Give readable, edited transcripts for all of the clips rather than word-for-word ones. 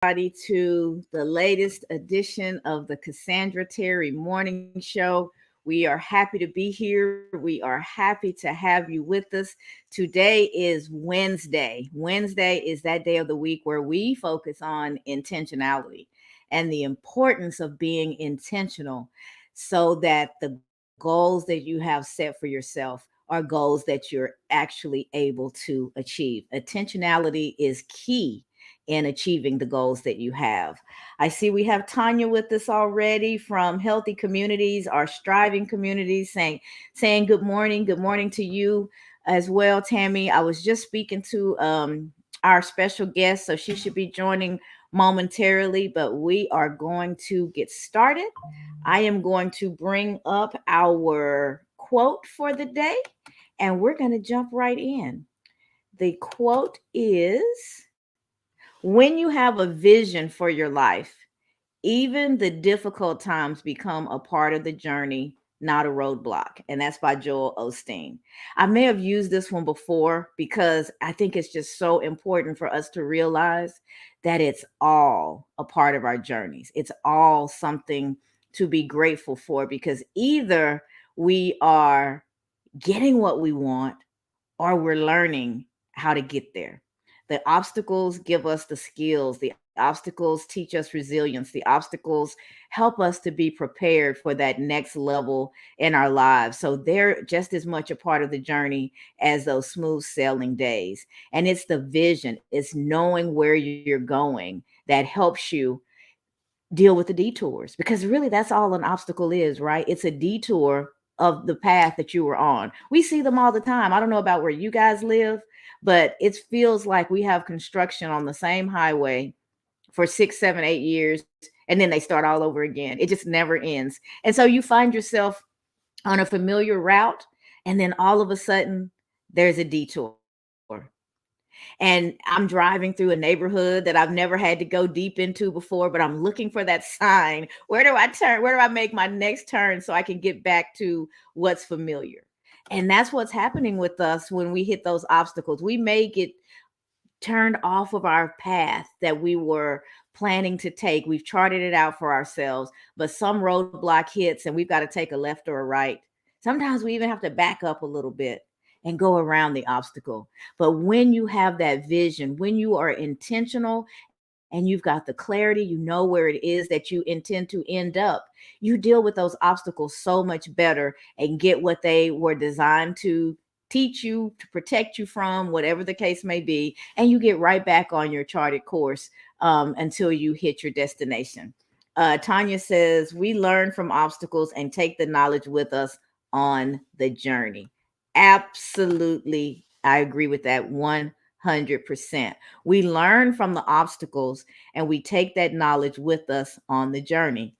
To the latest edition of the Cassandra Terry Morning Show. We are happy to be here. We are happy to have you with us. Today is Wednesday. Wednesday is that day of the week where we focus on intentionality and the importance of being intentional so that the goals that you have set for yourself are goals that you're actually able to achieve. Intentionality is key in achieving the goals that you have. I see we have Tanya with us already from Healthy Communities, our striving communities, saying good morning to you as well, Tammy. I was just speaking to our special guest, so she should be joining momentarily, but we are going to get started. I am going to bring up our quote for the day, and we're going to jump right in. The quote is, when you have a vision for your life, even the difficult times become a part of the journey, not a roadblock. And that's by Joel Osteen. I may have used this one before because I think it's just so important for us to realize that it's all a part of our journeys. It's all something to be grateful for because either we are getting what we want or we're learning how to get there. The obstacles give us the skills. The obstacles teach us resilience. The obstacles help us to be prepared for that next level in our lives. So they're just as much a part of the journey as those smooth sailing days. And it's the vision, it's knowing where you're going that helps you deal with the detours, because really that's all an obstacle is, right? It's a detour of the path that you were on. We see them all the time. I don't know about where you guys live, but it feels like we have construction on the same highway for 6, 7, 8 years, and then they start all over again. It just never ends. And so you find yourself on a familiar route, and then all of a sudden there's a detour. And I'm driving through a neighborhood that I've never had to go deep into before, but I'm looking for that sign. Where do I turn? Where do I make my next turn so I can get back to what's familiar? And that's what's happening with us when we hit those obstacles. We may get turned off of our path that we were planning to take. We've charted it out for ourselves, but some roadblock hits and we've got to take a left or a right. Sometimes we even have to back up a little bit and go around the obstacle. But when you have that vision, when you are intentional and you've got the clarity, you know where it is that you intend to end up, you deal with those obstacles so much better and get what they were designed to teach you, to protect you from, whatever the case may be, and you get right back on your charted course until you hit your destination. Tanya says, we learn from obstacles and take the knowledge with us on the journey. Absolutely. I agree with that 100%. We learn from the obstacles and we take that knowledge with us on the journey.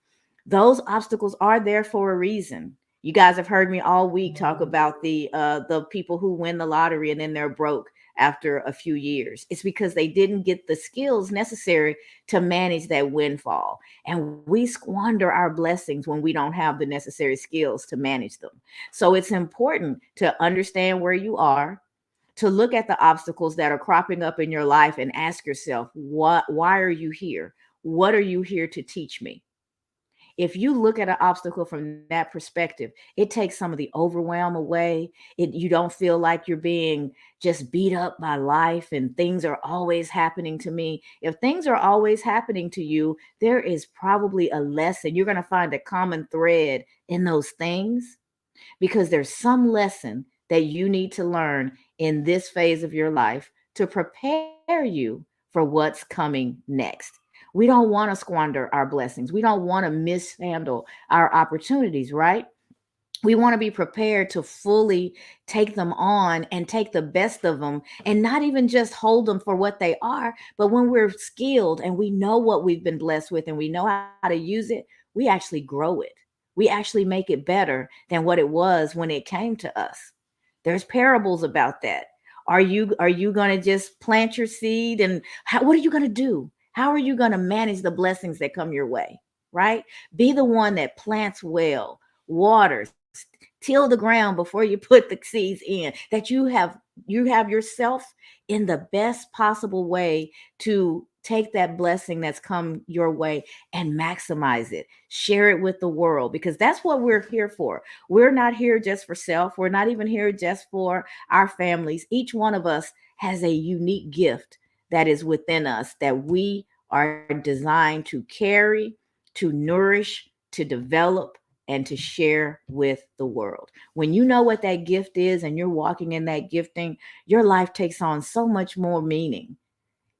Those obstacles are there for a reason. You guys have heard me all week talk about the people who win the lottery and then they're broke after a few years. It's because they didn't get the skills necessary to manage that windfall. And we squander our blessings when we don't have the necessary skills to manage them. So it's important to understand where you are, to look at the obstacles that are cropping up in your life and ask yourself, why are you here? What are you here to teach me? If you look at an obstacle from that perspective, it takes some of the overwhelm away. You don't feel like you're being just beat up by life and things are always happening to me. If things are always happening to you, there is probably a lesson. You're going to find a common thread in those things because there's some lesson that you need to learn in this phase of your life to prepare you for what's coming next. We don't want to squander our blessings. We don't want to mishandle our opportunities, right? We want to be prepared to fully take them on and take the best of them and not even just hold them for what they are, but when we're skilled and we know what we've been blessed with and we know how to use it, we actually grow it. We actually make it better than what it was when it came to us. There's parables about that. Are you going to just plant your seed and what are you going to do? How are you going to manage the blessings that come your way? Right? Be the one that plants well, waters, till the ground before you put the seeds in, that you have yourself in the best possible way to Take that blessing that's come your way and maximize it. Share it with the world, because that's what we're here for. We're not here just for self. We're not even here just for our families. Each one of us has a unique gift that is within us that we are designed to carry, to nourish, to develop, and to share with the world. When you know what that gift is and you're walking in that gifting, your life takes on so much more meaning.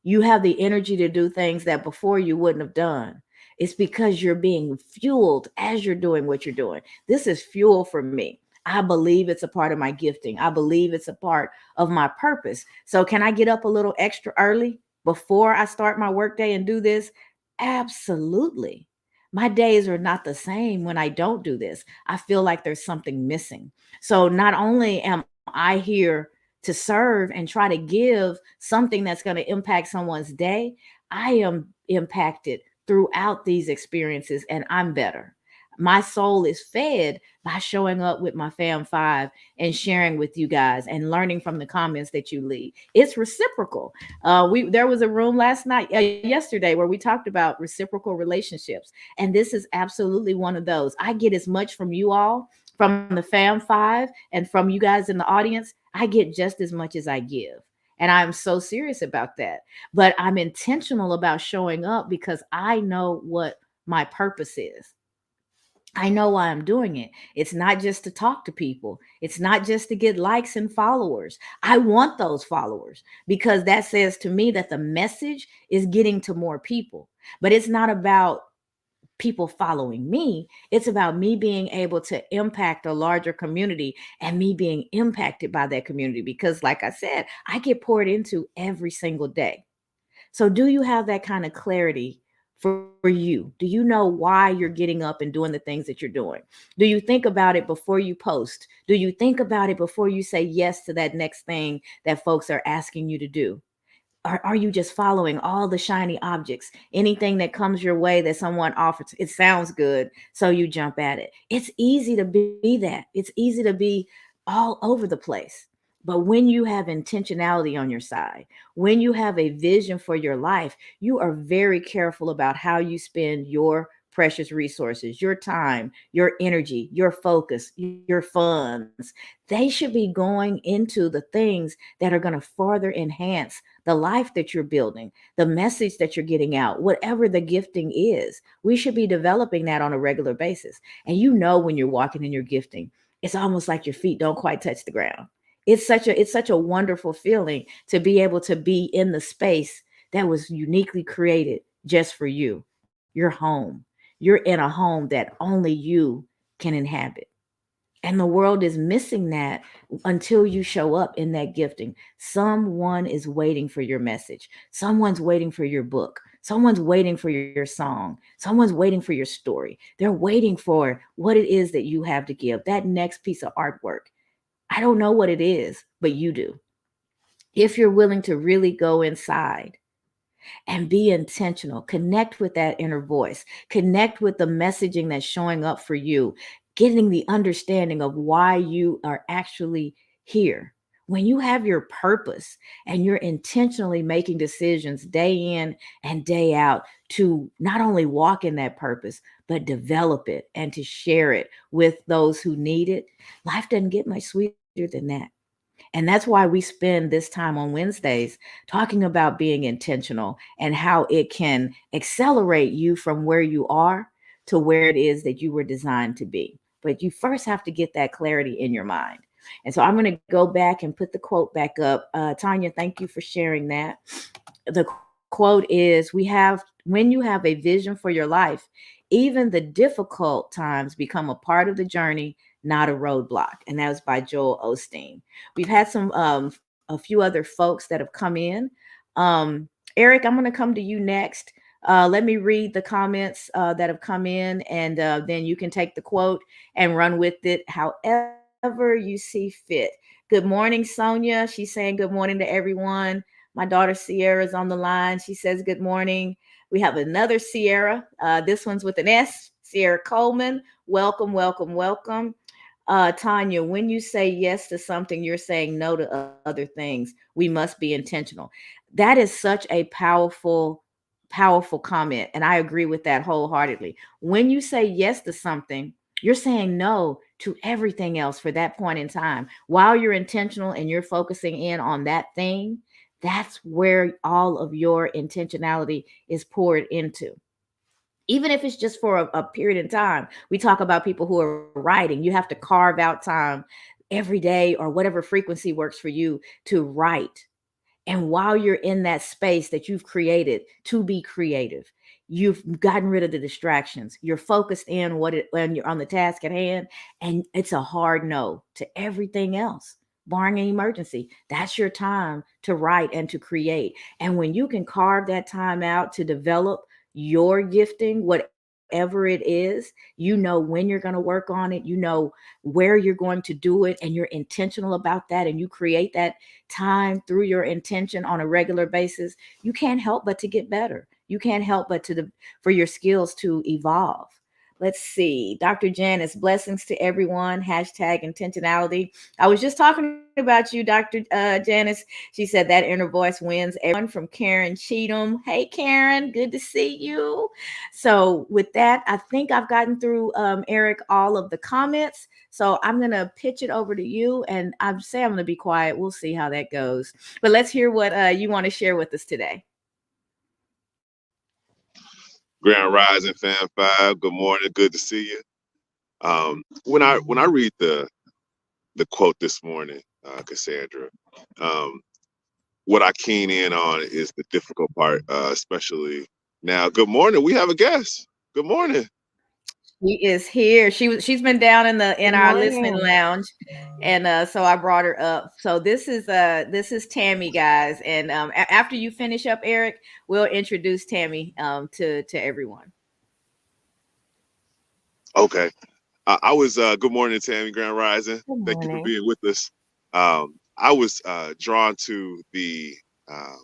You have the energy to do things that before you wouldn't have done. It's because you're being fueled as you're doing what you're doing. This is fuel for me. I believe it's a part of my gifting. I believe it's a part of my purpose. So, can I get up a little extra early before I start my workday and do this? Absolutely. My days are not the same when I don't do this. I feel like there's something missing. So, not only am I here to serve and try to give something that's going to impact someone's day, I am impacted throughout these experiences and I'm better. My soul is fed by showing up with my fam five and sharing with you guys and learning from the comments that you leave. It's reciprocal. We There was a room last night, yesterday, where we talked about reciprocal relationships, and this is absolutely one of those. I get as much from you all, from the fam five, and from you guys in the audience. I get just as much as I give. And I'm so serious about that. But I'm intentional about showing up because I know what my purpose is. I know why I'm doing it. It's not just to talk to people. It's not just to get likes and followers. I want those followers because that says to me that the message is getting to more people. But it's not about people following me. It's about me being able to impact a larger community and me being impacted by that community because, like I said, I get poured into every single day. So, do you have that kind of clarity for you? Do you know why you're getting up and doing the things that you're doing? Do you think about it before you post? Do you think about it before you say yes to that next thing that folks are asking you to do? Are you just following all the shiny objects? Anything that comes your way that someone offers, it sounds good, so you jump at it. It's easy to be that. It's easy to be all over the place. But when you have intentionality on your side, when you have a vision for your life, you are very careful about how you spend your precious resources, your time, your energy, your focus, your funds. They should be going into the things that are going to further enhance the life that you're building, the message that you're getting out, whatever the gifting is. We should be developing that on a regular basis. And you know when you're walking in your gifting, it's almost like your feet don't quite touch the ground. It's such a wonderful feeling to be able to be in the space that was uniquely created just for you. Your home. You're in a home that only you can inhabit. And the world is missing that until you show up in that gifting. Someone is waiting for your message. Someone's waiting for your book. Someone's waiting for your song. Someone's waiting for your story. They're waiting for what it is that you have to give, that next piece of artwork. I don't know what it is, but you do. If you're willing to really go inside and be intentional. Connect with that inner voice. Connect with the messaging that's showing up for you, getting the understanding of why you are actually here. When you have your purpose and you're intentionally making decisions day in and day out to not only walk in that purpose, but develop it and to share it with those who need it, life doesn't get much sweeter than that. And that's why we spend this time on Wednesdays talking about being intentional and how it can accelerate you from where you are to where it is that you were designed to be. But you first have to get that clarity in your mind. And so I'm going to go back and put the quote back up. Tanya, thank you for sharing that. The quote is, when you have a vision for your life, even the difficult times become a part of the journey, not a roadblock. And that was by Joel Osteen. We've had a few other folks that have come in. Eric, I'm going to come to you next. Let me read the comments that have come in, and then you can take the quote and run with it however you see fit. Good morning, Sonia. She's saying good morning to everyone. My daughter Sierra's on the line. She says good morning. We have another Sierra. This one's with an S, Sierra Coleman. Welcome, welcome, welcome. Tanya, when you say yes to something, you're saying no to other things. We must be intentional. That is such a powerful Powerful comment. And I agree with that wholeheartedly. When you say yes to something, you're saying no to everything else for that point in time. While you're intentional and you're focusing in on that thing, that's where all of your intentionality is poured into. Even if it's just for a period in time. We talk about people who are writing. You have to carve out time every day or whatever frequency works for you to write. And while you're in that space that you've created to be creative, you've gotten rid of the distractions. You're focused in when you're on the task at hand, and it's a hard no to everything else, barring an emergency. That's your time to write and to create. And when you can carve that time out to develop your gifting, whatever it is, you know when you're going to work on it, you know where you're going to do it, and you're intentional about that, and you create that time through your intention on a regular basis. You can't help but to get better. You can't help but for your skills to evolve. Let's see. Dr. Janice, blessings to everyone. Hashtag intentionality. I was just talking about you, Dr. Janice. She said that inner voice wins everyone, from Karen Cheatham. Hey, Karen, good to see you. So, with that, I think I've gotten through, Eric, all of the comments. So, I'm going to pitch it over to you, and I'm going to be quiet. We'll see how that goes. But let's hear what you want to share with us today. Grand Rising Fan Five. Good morning. Good to see you. When I read the quote this morning, Cassandra, um, what I keen in on is the difficult part, especially now. Good morning. We have a guest. Good morning. She is here. She's been down in Good our listening morning. lounge, and so I brought her up. So this is Tammy, guys, and after you finish up, Eric, we'll introduce Tammy to everyone. Okay. I was good morning, Tammy. Grand Rising. Good Thank you for morning. being with us. I was drawn to uh,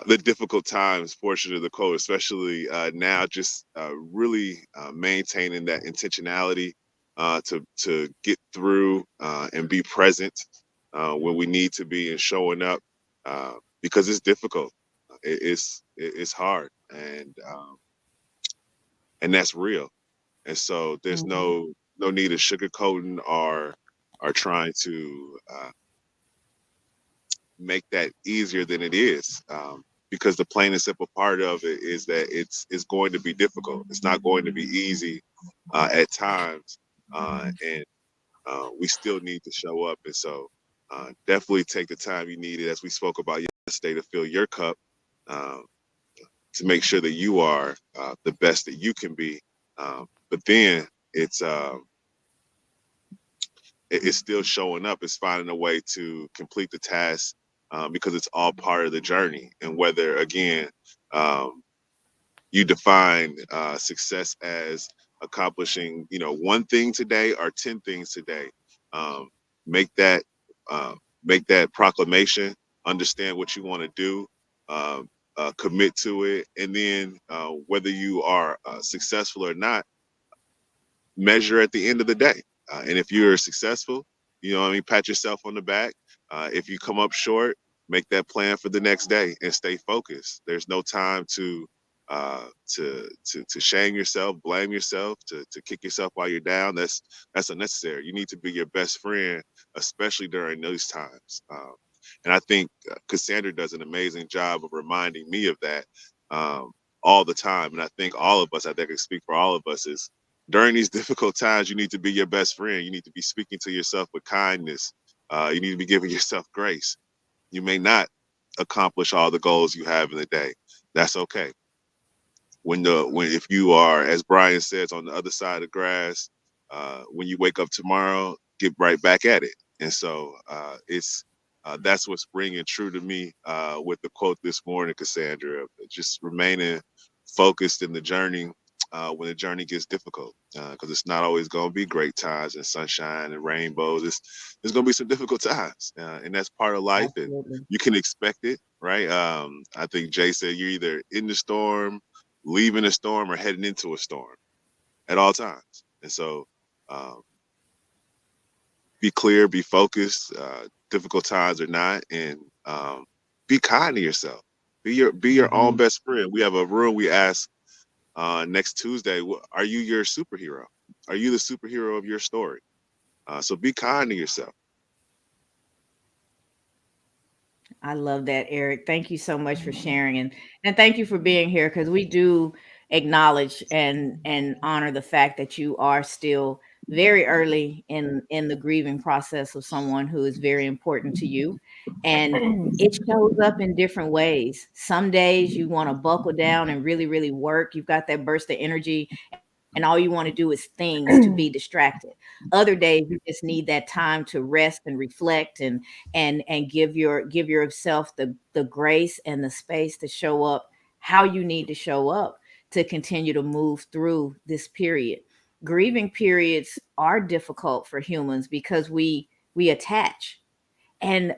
the difficult times portion of the quote, especially now, just really maintaining that intentionality to get through and be present when we need to be, and showing up because it's difficult. It's hard, and that's real. And so there's Mhm. no need of sugarcoating or trying to make that easier than it is, because the plain and simple part of it is that it's going to be difficult. It's not going to be easy at times, and we still need to show up. And so definitely take the time you needed, as we spoke about yesterday, to fill your cup, um, to make sure that you are the best that you can be. But then it's it's still showing up. It's finding a way to complete the task, because it's all part of the journey. And whether, again, um, you define success as accomplishing, one thing today or 10 things today, um, make that uh, make that proclamation. Understand what you want to do. Commit to it, and then whether you are successful or not, measure at the end of the day. And if you're successful, pat yourself on the back. If you come up short, make that plan for the next day and stay focused. There's no time to shame yourself, blame yourself, to kick yourself while you're down. That's unnecessary. You need to be your best friend, especially during those times. And I think Cassandra does an amazing job of reminding me of that um, all the time. And I think all of us, I think I can speak for all of us, is during these difficult times, you need to be your best friend. You need to be speaking to yourself with kindness. You need to be giving yourself grace. You may not accomplish all the goals you have in the day. That's okay. When if you are, as Brian says, on the other side of the grass, when you wake up tomorrow, get right back at it. And so it's that's what's ringing true to me with the quote this morning, Cassandra. Just remaining focused in the journey when the journey gets difficult, because it's not always going to be great times and sunshine and rainbows. There's going to be some difficult times, and that's part of life, and Absolutely. you can expect it, right? I think Jay said you're either in the storm, leaving a storm, or heading into a storm at all times. And so um, be clear, be focused, difficult times or not, and be kind to yourself. Be your own Mhm. best friend. We have a rule we ask next Tuesday. Are you your superhero? Are you the superhero of your story? So be kind to yourself. I love that, Eric. Thank you so much for sharing, and thank you for being here, because we do acknowledge and honor the fact that you are still very early in the grieving process of someone who is very important to you, and it shows up in different ways. Some days you want to buckle down and really really work. You've got that burst of energy, and all you want to do is things to be distracted. Other days you just need that time to rest and reflect and give yourself the grace and the space to show up how you need to show up to continue to move through this period. Grieving periods are difficult for humans because we attach, and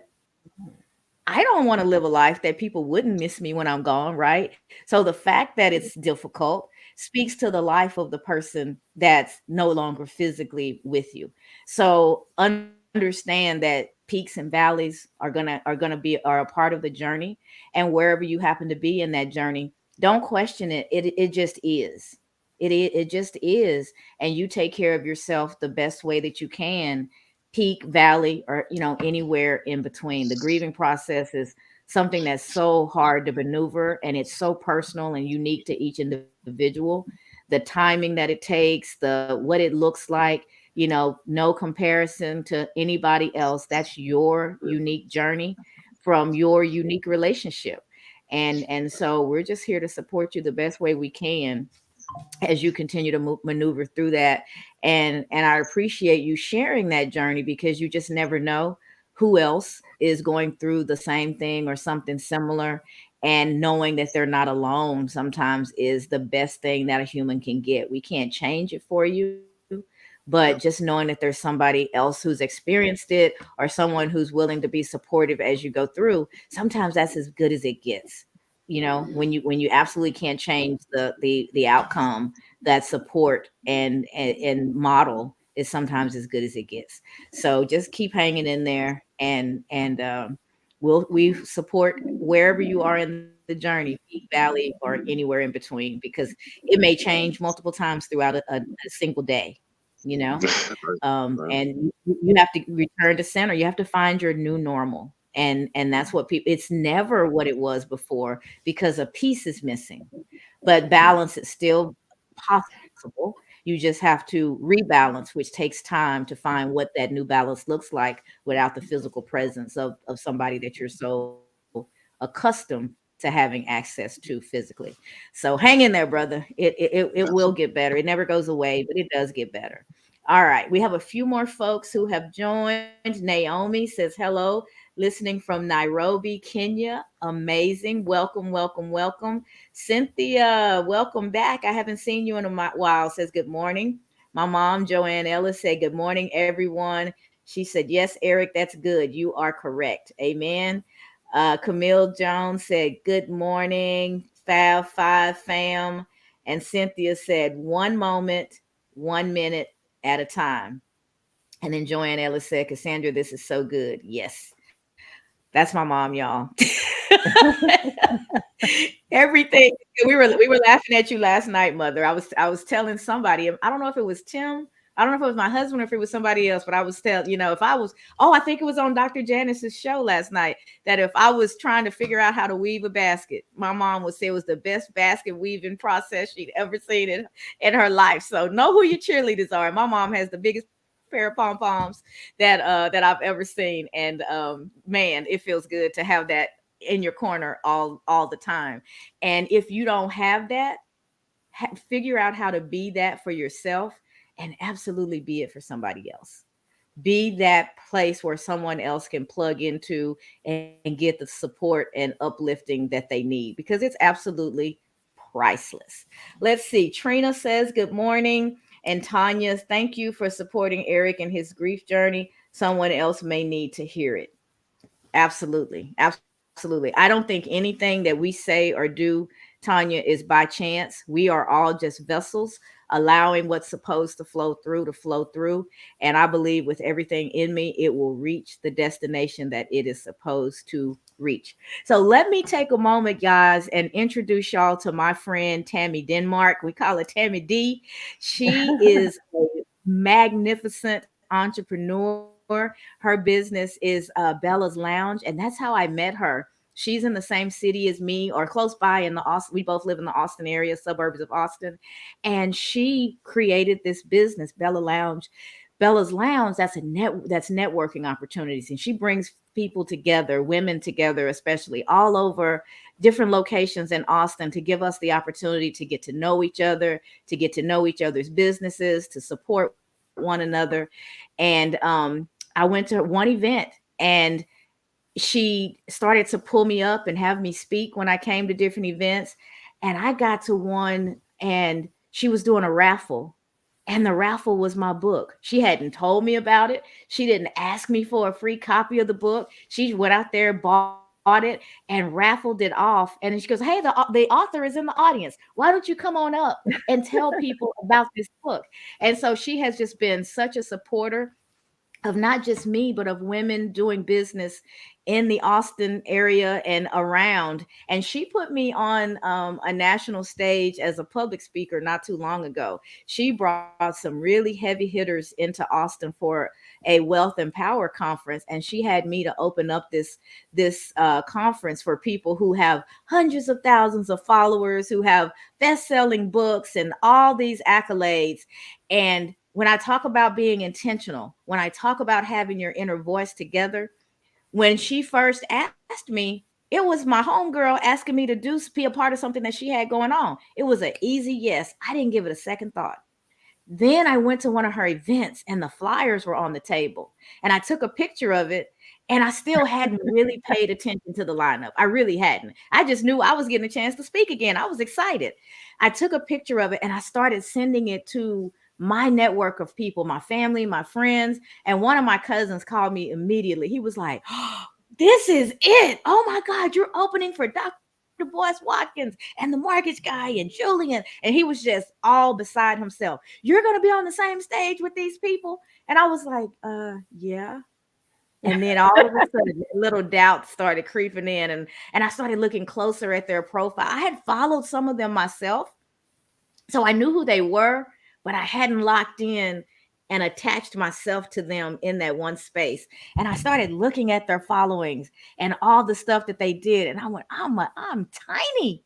I don't want to live a life that people wouldn't miss me when I'm gone, right? So the fact that it's difficult speaks to the life of the person that's no longer physically with you. So understand that peaks and valleys are going to be a part of the journey, and wherever you happen to be in that journey, don't question it. It just is. It just is, and you take care of yourself the best way that you can, peak, valley, or anywhere in between. The grieving process is something that's so hard to maneuver, and it's so personal and unique to each individual. The timing that it takes, the what it looks like, no comparison to anybody else. That's your unique journey from your unique relationship. And so we're just here to support you the best way we can as you continue to maneuver through that. And I appreciate you sharing that journey, because you just never know who else is going through the same thing or something similar, and knowing that they're not alone sometimes is the best thing that a human can get. We can't change it for you, but just Yeah. knowing that there's somebody else who's experienced it, or someone who's willing to be supportive as you go through, sometimes that's as good as it gets. When you absolutely can't change the outcome, that support and model is sometimes as good as it gets. So just keep hanging in there, and we support wherever you are in the journey, peak, valley, or anywhere in between, because it may change multiple times throughout a single day. You know, Right, right. and you have to return to center. You have to find your new normal, and that's what people. It's never what it was before, because a piece is missing, but Mhm. balance is still possible. You just have to rebalance, which takes time to find what that new balance looks like without the physical presence of somebody that you're so accustomed to having access to physically. So hang in there, brother. It will get Absolutely. better. It never goes away, but it does get better. All right. We have a few more folks who have joined. Naomi says hello, listening from Nairobi, Kenya. Amazing. Welcome, welcome, welcome. Cynthia, welcome back. I haven't seen you in a while. Says good morning. My mom, Joanne Ellis, said good morning, everyone. She said, yes, Eric, that's good. You are correct. Amen. Camille Jones said, good morning, Fab Five fam. And Cynthia said, one moment, 1 minute at a time. And then Joanne Ellis said, Cassandra, this is so good. Yes, that's my mom, y'all. Everything. We were laughing at you last night, mother. I was telling somebody. I don't know if it was Tim. I don't know if it was my husband or if it was somebody else, but I was telling, if I was, I think it was on Dr. Janice's show last night, that if I was trying to figure out how to weave a basket, my mom would say it was the best basket weaving process she'd ever seen in her life. So know who your cheerleaders are. My mom has the biggest pair of pom poms that I've ever seen, and man, it feels good to have that in your corner all the time. And if you don't have that, figure out how to be that for yourself, and absolutely be it for somebody else. Be that place where someone else can plug into and get the support and uplifting that they need, because it's absolutely priceless. Let's see. Trina says good morning. And Tanya, thank you for supporting Eric in his grief journey. Someone else may need to hear it. Absolutely. Absolutely. I don't think anything that we say or do, Tanya, is by chance. We are all just vessels, allowing what's supposed to flow through. And I believe with everything in me, it will reach the destination that it is supposed to reach. So let me take a moment, guys, and introduce y'all to my friend Tammy Denmark. We call her Tammy D. She is a magnificent entrepreneur. Her business is Bella's Lounge, and that's how I met her. She's in the same city as me, or close by in the Austin. We both live in the Austin area, suburbs of Austin, and she created this business, Bella Lounge. Bella's Lounge, that's networking opportunities, and she brings people together, women together, especially all over different locations in Austin, to give us the opportunity to get to know each other, to get to know each other's businesses, to support one another. And I went to one event, and she started to pull me up and have me speak when I came to different events. And I got to one, and she was doing a raffle. And the raffle was my book. She hadn't told me about it. She didn't ask me for a free copy of the book. She went out there, bought it, and raffled it off. And then she goes, "Hey, the author is in the audience. Why don't you come on up and tell people about this book?" And so she has just been such a supporter of not just me, but of women doing business in the Austin area and around. And she put me on a national stage as a public speaker not too long ago. She brought some really heavy hitters into Austin for a Wealth and Power conference, and she had me to open up this conference for people who have hundreds of thousands of followers, who have best-selling books and all these accolades. And when I talk about being intentional, when I talk about having your inner voice together, when she first asked me, it was my homegirl asking me to be a part of something that she had going on. It was an easy yes. I didn't give it a second thought. Then I went to one of her events, and the flyers were on the table, and I took a picture of it, and I still hadn't really paid attention to the lineup. I really hadn't. I just knew I was getting a chance to speak again. I was excited. I took a picture of it, and I started sending it to my network of people, my family, my friends. And one of my cousins called me immediately. He was like, "Oh, this is it. Oh my God, you're opening for Dr. Boyce Watkins and the mortgage guy and Julian." And he was just all beside himself. "You're going to be on the same stage with these people?" And I was like, yeah. And then all of a sudden, little doubts started creeping in, and I started looking closer at their profile. I had followed some of them myself, so I knew who they were, but I hadn't locked in and attached myself to them in that one space. And I started looking at their followings and all the stuff that they did, and I went, I'm tiny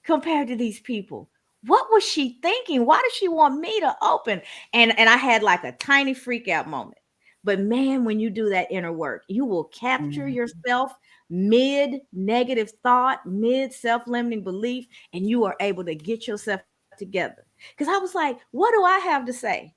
compared to these people. What was she thinking? Why does she want me to open? And I had like a tiny freak out moment. But man, when you do that inner work, you will capture Mhm. yourself mid negative thought, mid self-limiting belief, and you are able to get yourself together. Because I was like, what do I have to say?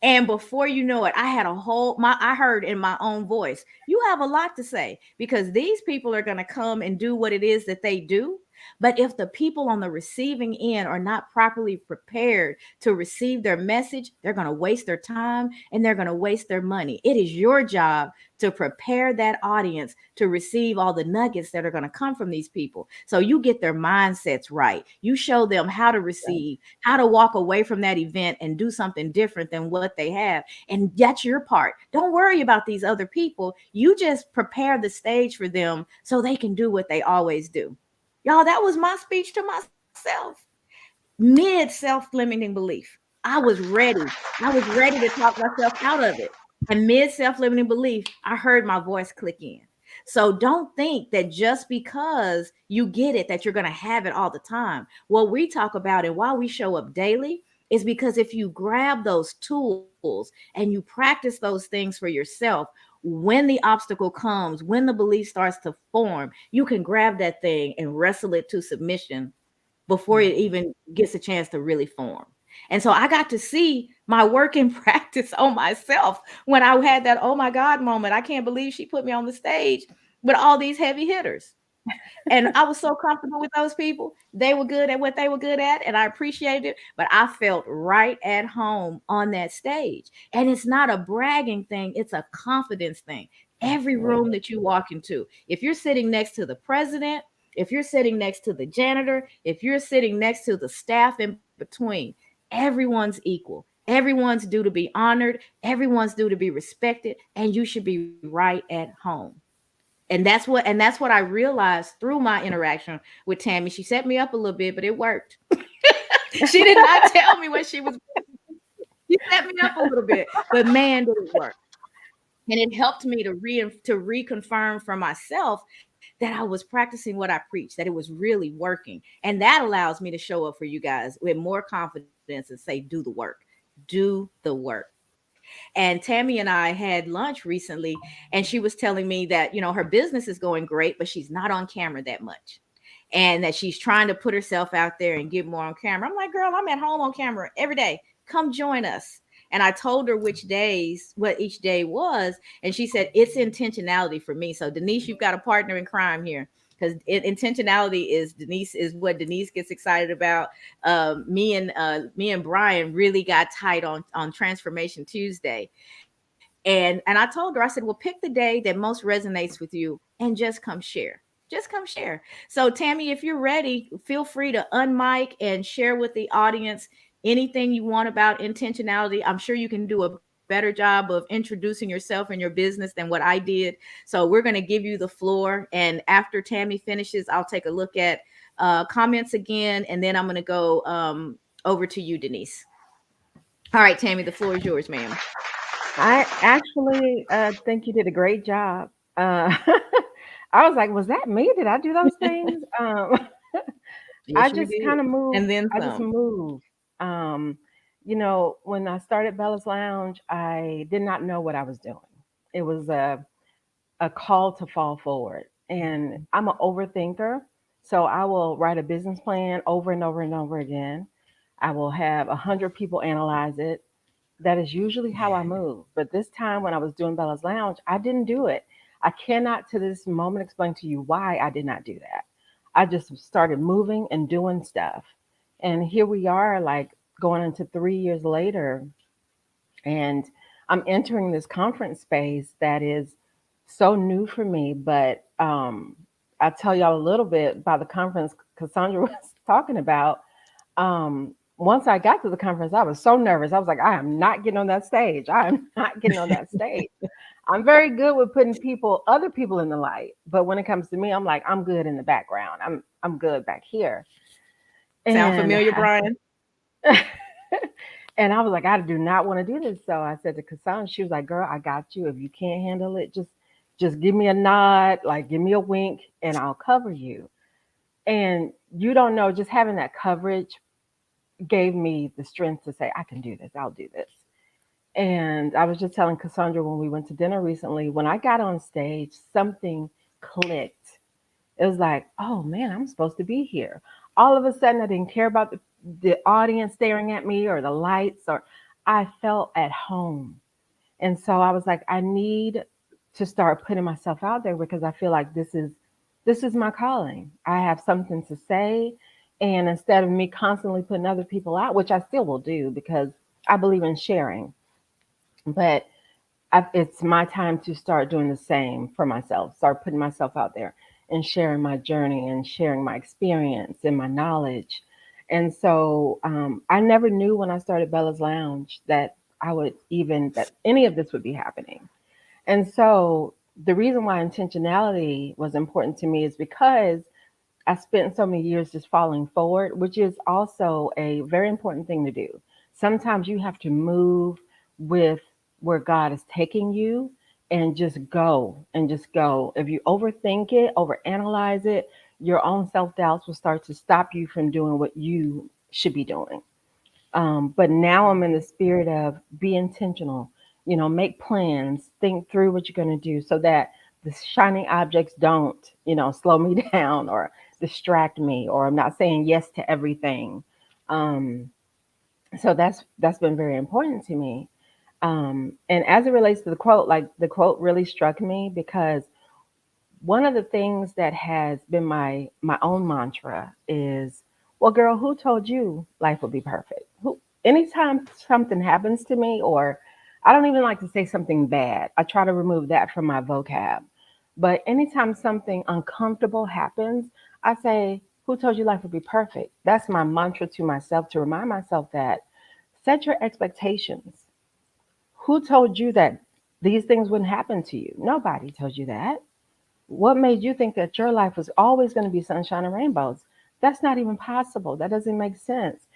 And before you know it, I had a whole my I heard in my own voice, "You have a lot to say, because these people are going to come and do what it is that they do. But if the people on the receiving end are not properly prepared to receive their message, they're going to waste their time and they're going to waste their money. It is your job to prepare that audience to receive all the nuggets that are going to come from these people. So you get their mindsets right. You show them how to receive, how to walk away from that event and do something different than what they have. And that's your part. Don't worry about these other people. You just prepare the stage for them so they can do what they always do. Y'all, that was my speech to myself mid self-limiting belief. I was ready to talk myself out of it. And mid self-limiting belief, I heard my voice click in. So don't think that just because you get it that you're going to have it all the time. What we talk about and why we show up daily is because if you grab those tools and you practice those things for yourself, when the obstacle comes, when the belief starts to form, you can grab that thing and wrestle it to submission before it even gets a chance to really form. And so I got to see my work in practice on myself when I had that oh my God moment. I can't believe she put me on the stage with all these heavy hitters. And I was so comfortable with those people. They were good at what they were good at, and I appreciated it. But I felt right at home on that stage. And it's not a bragging thing, it's a confidence thing. Every room Absolutely. that you walk into, if you're sitting next to the president, if you're sitting next to the janitor, if you're sitting next to the staff in between, everyone's equal. Everyone's due to be honored. Everyone's due to be respected. And you should be right at home. And that's what I realized through my interaction with Tammy. She set me up a little bit, but it worked. She did not tell me what she was. She set me up a little bit, but man, did it work. And it helped me to reconfirm for myself that I was practicing what I preached, that it was really working. And that allows me to show up for you guys with more confidence and say, do the work. Do the work. And Tammy and I had lunch recently, and she was telling me that, her business is going great, but she's not on camera that much. And that she's trying to put herself out there and get more on camera. I'm like, girl, I'm at home on camera every day. Come join us. And I told her what each day was. And she said, it's intentionality for me. So, Denise, you've got a partner in crime here, because intentionality is what Denise gets excited about. Me and Brian really got tight on Transformation Tuesday. And I told her, I said, well, pick the day that most resonates with you and just come share. Just come share. So, Tammy, if you're ready, feel free to unmic and share with the audience anything you want about intentionality. I'm sure you can do a better job of introducing yourself and your business than what I did. So, we're going to give you the floor. And after Tammy finishes, I'll take a look at comments again. And then I'm going to go over to you, Denise. All right, Tammy, the floor is yours, ma'am. I actually think you did a great job. I was like, was that me? Did I do those things? I Yes, you just did. kind of moved. And then I just some. moved. Um, when I started Bella's Lounge, I did not know what I was doing. It was a call to fall forward. And I'm an overthinker. So I will write a business plan over and over and over again. I will have 100 people analyze it. That is usually how I move. But this time when I was doing Bella's Lounge, I didn't do it. I cannot to this moment explain to you why I did not do that. I just started moving and doing stuff. And here we are, like going into 3 years later, and I'm entering this conference space that is so new for me. But I'll tell y'all a little bit about the conference Cassandra was talking about. Once I got to the conference, I was so nervous. I was like, I am not getting on that stage. I am not getting on that stage. I'm very good with putting other people in the light, but when it comes to me, I'm like, I'm good in the background. I'm good back here. Sound And familiar, Brian? and I was like, I do not want to do this. So I said to Cassandra, she was like, girl, I got you. If you can't handle it, just give me a nod, like give me a wink, and I'll cover you. And you don't know, just having that coverage gave me the strength to say, I can do this. I'll do this. And I was just telling Cassandra when we went to dinner recently, when I got on stage, something clicked. It was like, oh man, I'm supposed to be here. All of a sudden, I didn't care about the audience staring at me or the lights, or I felt at home. And so I was like, I need to start putting myself out there because I feel like this is my calling. I have something to say. And instead of me constantly putting other people out, which I still will do because I believe in sharing, but it's my time to start doing the same for myself, start putting myself out there and sharing my journey and sharing my experience and my knowledge. And so I never knew when I started Bella's Lounge that that any of this would be happening. And so the reason why intentionality was important to me is because I spent so many years just falling forward, which is also a very important thing to do. Sometimes you have to move with where God is taking you and just go and just go. If you overthink it, overanalyze it, your own self doubts will start to stop you from doing what you should be doing. But now I'm in the spirit of be intentional, make plans, think through what you're going to do so that the shining objects don't, slow me down or distract me, or I'm not saying yes to everything. Um, so that's been very important to me. And as it relates to the quote, like the quote really struck me because one of the things that has been my own mantra is, well, girl, who told you life would be perfect? Who Anytime something happens to me, or I don't even like to say something bad. I try to remove that from my vocab. But anytime something uncomfortable happens, I say, who told you life would be perfect? That's my mantra to myself to remind myself that set your expectations. Who told you that these things wouldn't happen to you? Nobody told you that. What made you think that your life was always going to be sunshine and rainbows? That's not even possible. That doesn't make sense.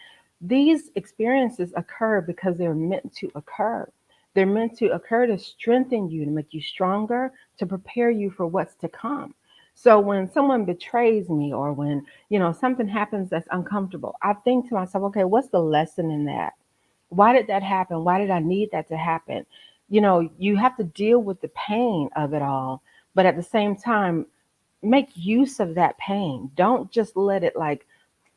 These experiences occur because they're meant to occur. They're meant to occur to strengthen you, to make you stronger, to prepare you for what's to come. So when someone betrays me, or when, something happens that's uncomfortable, I think to myself, okay, what's the lesson in that? Why did that happen? Why did I need that to happen? You have to deal with the pain of it all, but at the same time, make use of that pain. Don't just let it like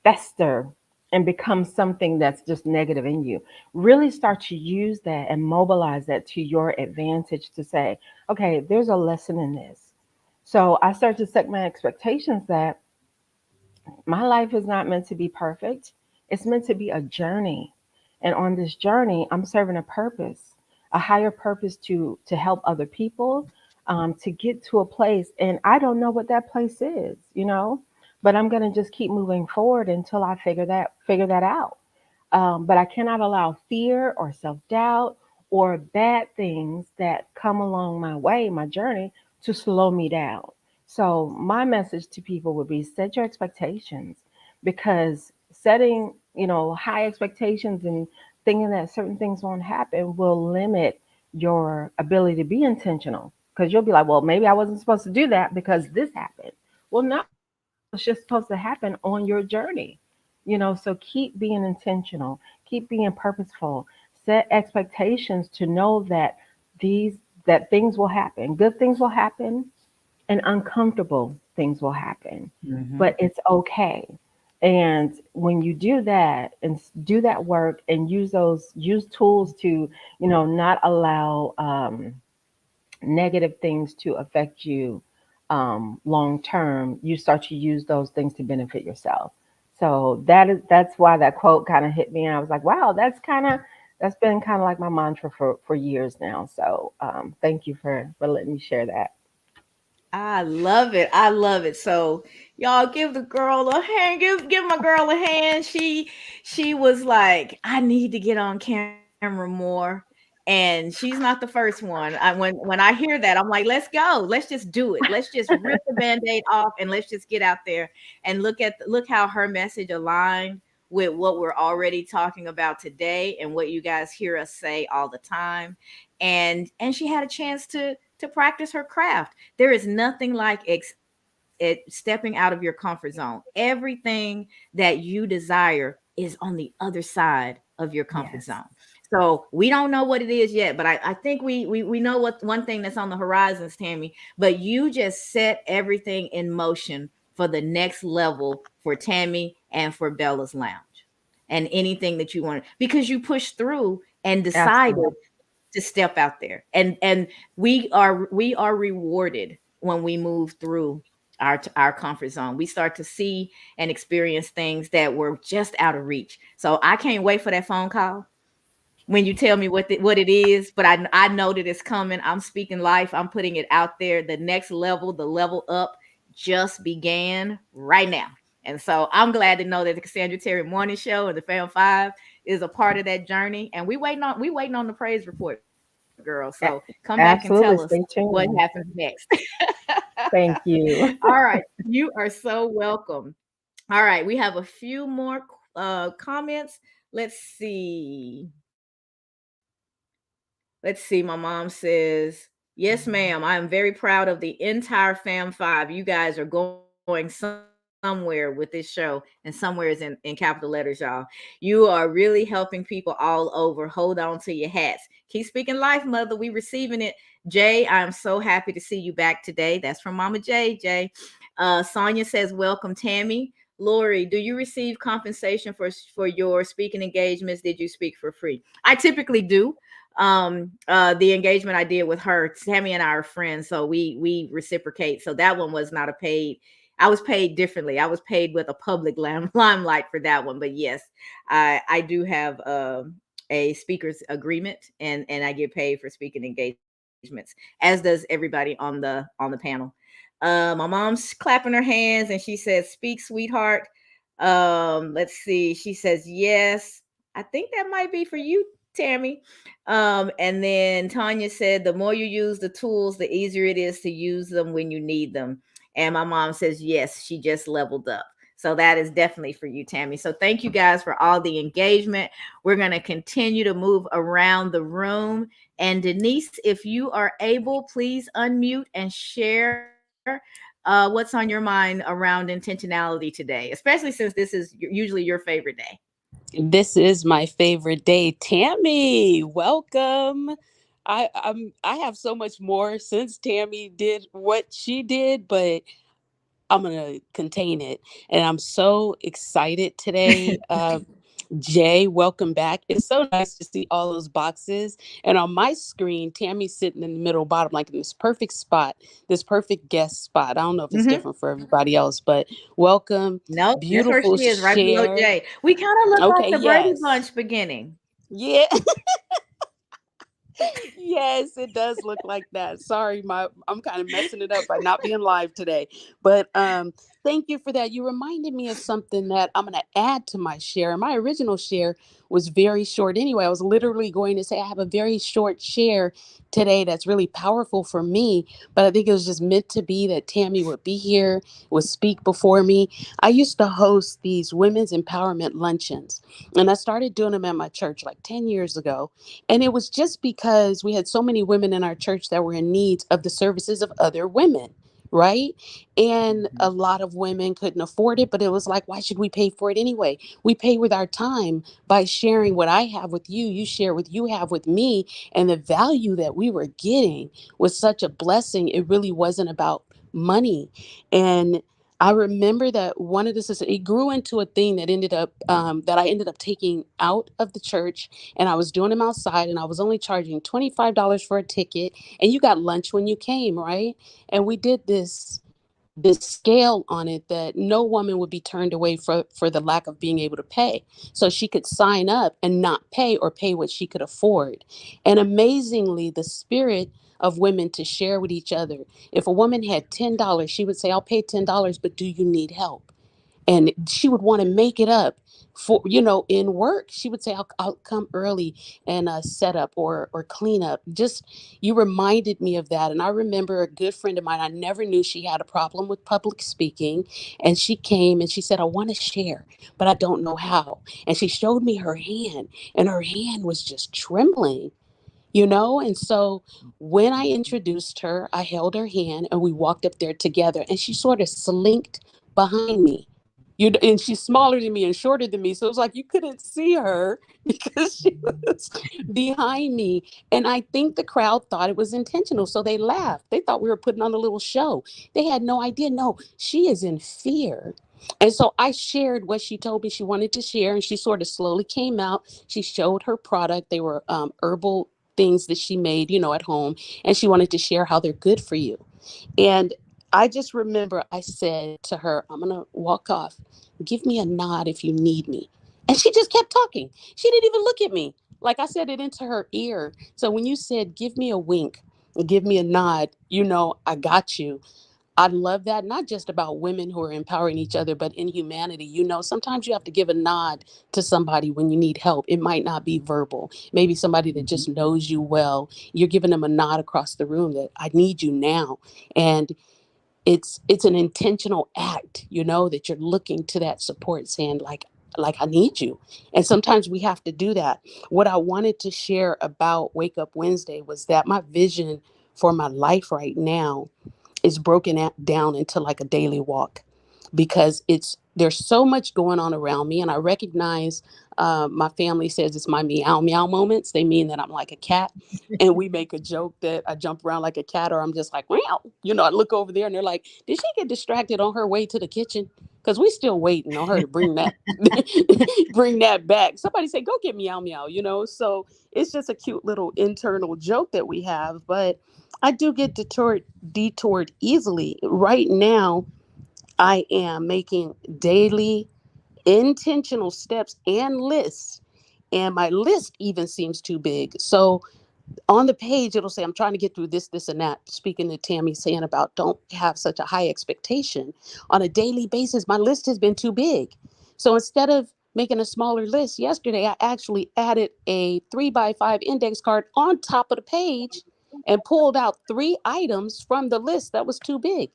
fester and become something that's just negative in you. Really start to use that and mobilize that to your advantage to say, okay, there's a lesson in this. So I start to set my expectations that my life is not meant to be perfect. It's meant to be a journey. And on this journey, I'm serving a purpose, a higher purpose to help other people, to get to a place. And I don't know what that place is, but I'm going to just keep moving forward until I figure that out. But I cannot allow fear or self doubt or bad things that come along my way, my journey, to slow me down. So, my message to people would be set your expectations, because setting, high expectations and thinking that certain things won't happen will limit your ability to be intentional. Because you'll be like, well, maybe I wasn't supposed to do that because this happened. Well, no, it's just supposed to happen on your journey. So keep being intentional, keep being purposeful, set expectations to know that these that things will happen. Good things will happen and uncomfortable things will happen. Mm-hmm. But it's okay. And when you do that and do that work and use tools to, not allow negative things to affect you long term, you start to use those things to benefit yourself. So that's why that quote kind of hit me, and I was like, wow, that's been kind of like my mantra for years now. So thank you for letting me share that. I love it. I love it. So y'all give the girl a hand. Give my girl a hand. She was like, I need to get on camera more. And she's not the first one. When I hear that, I'm like, let's go. Let's just do it. Let's just rip the band-aid off and let's just get out there and look how her message aligned with what we're already talking about today and what you guys hear us say all the time. And she had a chance to practice her craft. There is nothing like stepping out of your comfort zone. Everything that you desire is on the other side of your comfort Yes, zone. So we don't know what it is yet, but I think we know what one thing that's on the horizons, Tammy. But you just set everything in motion for the next level for Tammy and for Bella's Lounge and anything that you want because you pushed through and decided absolutely, to step out there. And we are rewarded when we move through our comfort zone. We start to see and experience things that were just out of reach. So I can't wait for that phone call when you tell me what it is, but I know that it's coming. I'm speaking life. I'm putting it out there. The next level, the level up just began right now. And so I'm glad to know that the Cassandra Terry Morning Show and the Fam Five is a part of that journey. And we waiting on the praise report, girl. So come back and tell us absolutely. what Stay happens tuned. next. Thank All you. right, you are so welcome. All right, we have a few more comments. Let's see. Let's see. My mom says, yes, ma'am. I am very proud of the entire Fam Five. You guys are going somewhere with this show, and somewhere is in capital letters, y'all. You are really helping people all over. Hold on to your hats. Keep speaking life, mother. We receiving it. Jay, I'm so happy to see you back today. That's from Mama J. Jay. Sonia says, welcome, Tammy. Lori, do you receive compensation for your speaking engagements? Did you speak for free? I typically do. The engagement I did with her, Tammy and I are friends, so we reciprocate. So that one was not a paid. I was paid differently. I was paid with a public limelight for that one. But yes, I do have a speaker's agreement, and I get paid for speaking engagements, as does everybody on the panel. My mom's clapping her hands and she says, "Speak, sweetheart." Let's see. She says, "Yes." I think that might be for you, Tammy. And then Tanya said, the more you use the tools, the easier it is to use them when you need them. And my mom says, yes, she just leveled up. So that is definitely for you, Tammy. So thank you guys for all the engagement. We're going to continue to move around the room. And Denise, if you are able, please unmute and share what's on your mind around intentionality today, especially since this is usually your favorite day. This is my favorite day. Tammy, welcome. I have so much more since Tammy did what she did, but I'm gonna contain it. And I'm so excited today. Jay, welcome back. It's so nice to see all those boxes. And on my screen, Tammy's sitting in the middle bottom, like in this perfect spot, this perfect guest spot. I don't know if it's Mm-hmm. different for everybody else, but welcome. Nope, that's where Beautiful she is, right below share. Jay. We kind of look like Okay, the Brady yes. Bunch beginning. Yeah. Yes, it does look like that. Sorry, I'm kind of messing it up by not being live today. But thank you for that. You reminded me of something that I'm going to add to my share. My original share was very short anyway. I was literally going to say I have a very short share today that's really powerful for me, but I think it was just meant to be that Tammy would be here, would speak before me. I used to host these women's empowerment luncheons, and I started doing them at my church like 10 years ago. And it was just because we had so many women in our church that were in need of the services of other women, right? And Mhm. a lot of women couldn't afford it, but it was like, why should we pay for it anyway? We pay with our time by sharing what I have with you, you share what you have with me. And the value that we were getting was such a blessing. It really wasn't about money. And I remember that one of the it grew into a thing that ended up that I ended up taking out of the church, and I was doing them outside, and I was only charging $25 for a ticket, and you got lunch when you came, right? And we did this scale on it that no woman would be turned away for the lack of being able to pay. So she could sign up and not pay, or pay what she could afford. And amazingly, the spirit of women to share with each other. If a woman had $10, she would say, I'll pay $10, but do you need help? And she would want to make it up for, in work. She would say, I'll come early and set up or clean up. Just, you reminded me of that. And I remember a good friend of mine, I never knew she had a problem with public speaking, and she came and she said, I want to share, but I don't know how. And she showed me her hand, and her hand was just trembling. And so when I introduced her, I held her hand and we walked up there together, and she sort of slinked behind me. And she's smaller than me and shorter than me. So it was like you couldn't see her because she was behind me. And I think the crowd thought it was intentional. So they laughed. They thought we were putting on a little show. They had no idea. No, she is in fear. And so I shared what she told me she wanted to share. And she sort of slowly came out. She showed her product. They were herbal things that she made, at home. And she wanted to share how they're good for you. And I just remember I said to her, I'm going to walk off. Give me a nod if you need me. And she just kept talking. She didn't even look at me. Like I said it into her ear. So when you said, give me a wink, give me a nod, I got you. I love that, not just about women who are empowering each other, but in humanity. Sometimes you have to give a nod to somebody when you need help. It might not be verbal. Maybe somebody that Mhm. just knows you well. You're giving them a nod across the room that I need you now. And it's an intentional act, that you're looking to that support, saying like I need you. And sometimes we have to do that. What I wanted to share about Wake Up Wednesday was that my vision for my life right now is broken down into like a daily walk, because there's so much going on around me, and I recognize my family says it's my meow meow moments. They mean that I'm like a cat, and we make a joke that I jump around like a cat, or I'm just like meow. I look over there and they're like, did she get distracted on her way to the kitchen? Because we still waiting on her to bring that bring that back. Somebody say go get meow meow. So it's just a cute little internal joke that we have, but I do get detoured easily. Right now, I am making daily intentional steps and lists. And my list even seems too big. So on the page, it'll say, I'm trying to get through this, this, and that. Speaking to Tammy, saying about don't have such a high expectation. On a daily basis, my list has been too big. So instead of making a smaller list. Yesterday, I actually added a 3x5 index card on top of the page and pulled out 3 items from the list that was too big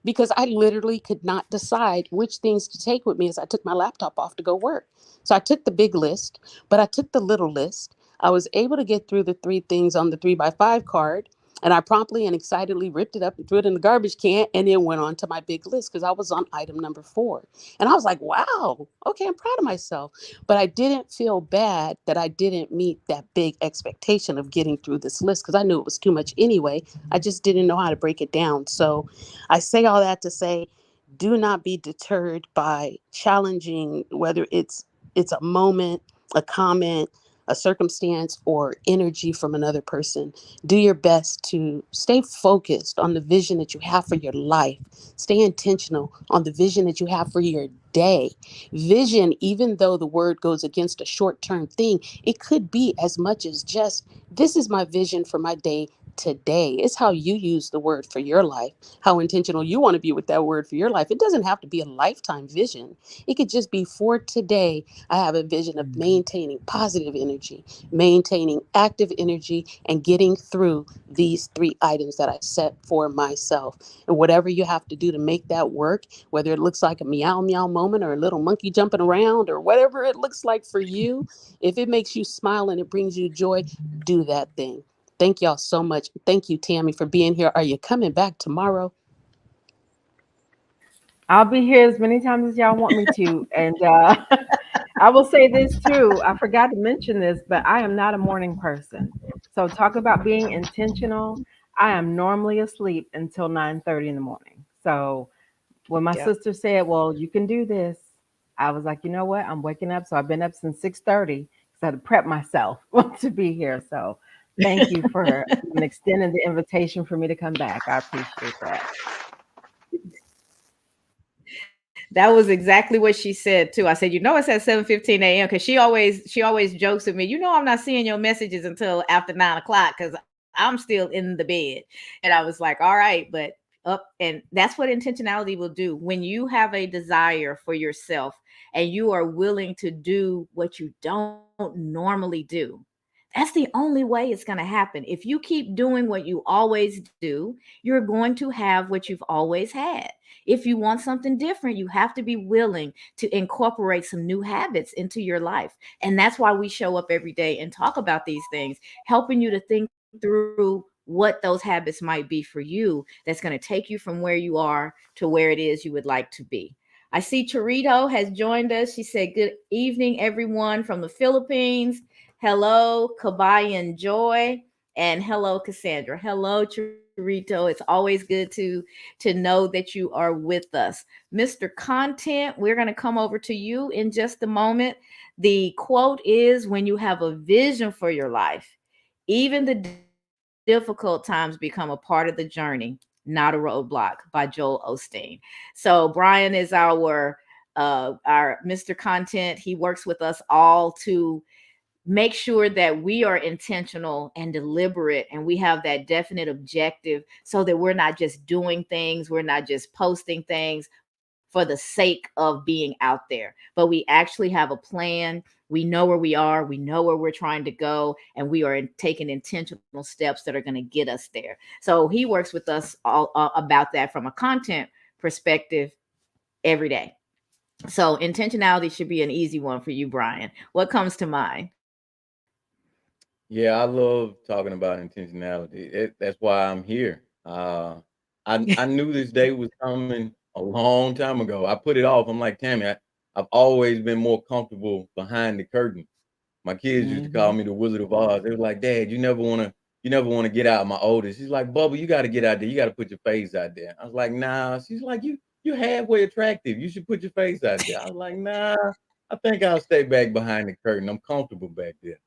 because I literally could not decide which things to take with me as I took my laptop off to go work. So I took the big list, but I took the little list. I was able to get through the 3 things on the 3x5 card. And I promptly and excitedly ripped it up and threw it in the garbage can and then went on to my big list because I was on item number 4. And I was like, wow, okay, I'm proud of myself. But I didn't feel bad that I didn't meet that big expectation of getting through this list because I knew it was too much anyway. I just didn't know how to break it down. So I say all that to say, do not be deterred by challenging, whether it's a moment, a comment, a circumstance, or energy from another person. Do your best to stay focused on the vision that you have for your life. Stay intentional on the vision that you have for your day. Vision, even though the word goes against a short-term thing, it could be as much as just, this is my vision for my day today. It's how you use the word for your life, how intentional you want to be with that word for your life. It doesn't have to be a lifetime vision. It could just be for today. I have a vision of maintaining positive energy, maintaining active energy, and getting through these 3 items that I set for myself. And whatever you have to do to make that work, whether it looks like a meow meow moment or a little monkey jumping around or whatever it looks like for you, if it makes you smile and it brings you joy, do that thing. Thank y'all so much. Thank you, Tammy, for being here. Are you coming back tomorrow? I'll be here as many times as y'all want me to. And I will say this too. I forgot to mention this, but I am not a morning person. So talk about being intentional. I am normally asleep until 9:30 in the morning. So when my Yep. sister said, "Well, you can do this," I was like, "You know what? I'm waking up." So I've been up since 6:30 because I had to prep myself to be here. So thank you for even extending the invitation for me to come back. I appreciate that. That was exactly what she said too. I said, it's at 7:15 a.m. because she always jokes with me. I'm not seeing your messages until after 9 o'clock because I'm still in the bed. And I was like, all right, but up, and that's what intentionality will do. When you have a desire for yourself and you are willing to do what you don't normally do, that's the only way it's going to happen. If you keep doing what you always do, you're going to have what you've always had. If you want something different, you have to be willing to incorporate some new habits into your life. And that's why we show up every day and talk about these things, helping you to think through what those habits might be for you that's going to take you from where you are to where it is you would like to be. I see Charito has joined us. She said, good evening, everyone from the Philippines. Hello, Kabayan Joy. And hello, Cassandra. Hello, Charito. It's always good to know that you are with us. Mr. Content, we're going to come over to you in just a moment. The quote is, when you have a vision for your life, even the difficult times become a part of the journey, not a roadblock, by Joel Osteen. So Brian is our Mr. Content. He works with us all to make sure that we are intentional and deliberate and we have that definite objective so that we're not just doing things, we're not just posting things for the sake of being out there, but we actually have a plan. We know where we are, we know where we're trying to go, and we are taking intentional steps that are going to get us there. So he works with us all about that from a content perspective every day. So intentionality should be an easy one for you, Brian. What comes to mind? Yeah, I love talking about intentionality. That's why I'm here. I knew this day was coming a long time ago. I put it off. I'm like, Tammy, I've always been more comfortable behind the curtain. My kids used to call Hmm. me the Wizard of Oz. They were like, Dad, you never wanna get out. My oldest, she's like, Bubba, you got to get out there. You got to put your face out there. I was like, Nah. She's like, you're halfway attractive. You should put your face out there. I was like, Nah. I think I'll stay back behind the curtain. I'm comfortable back there.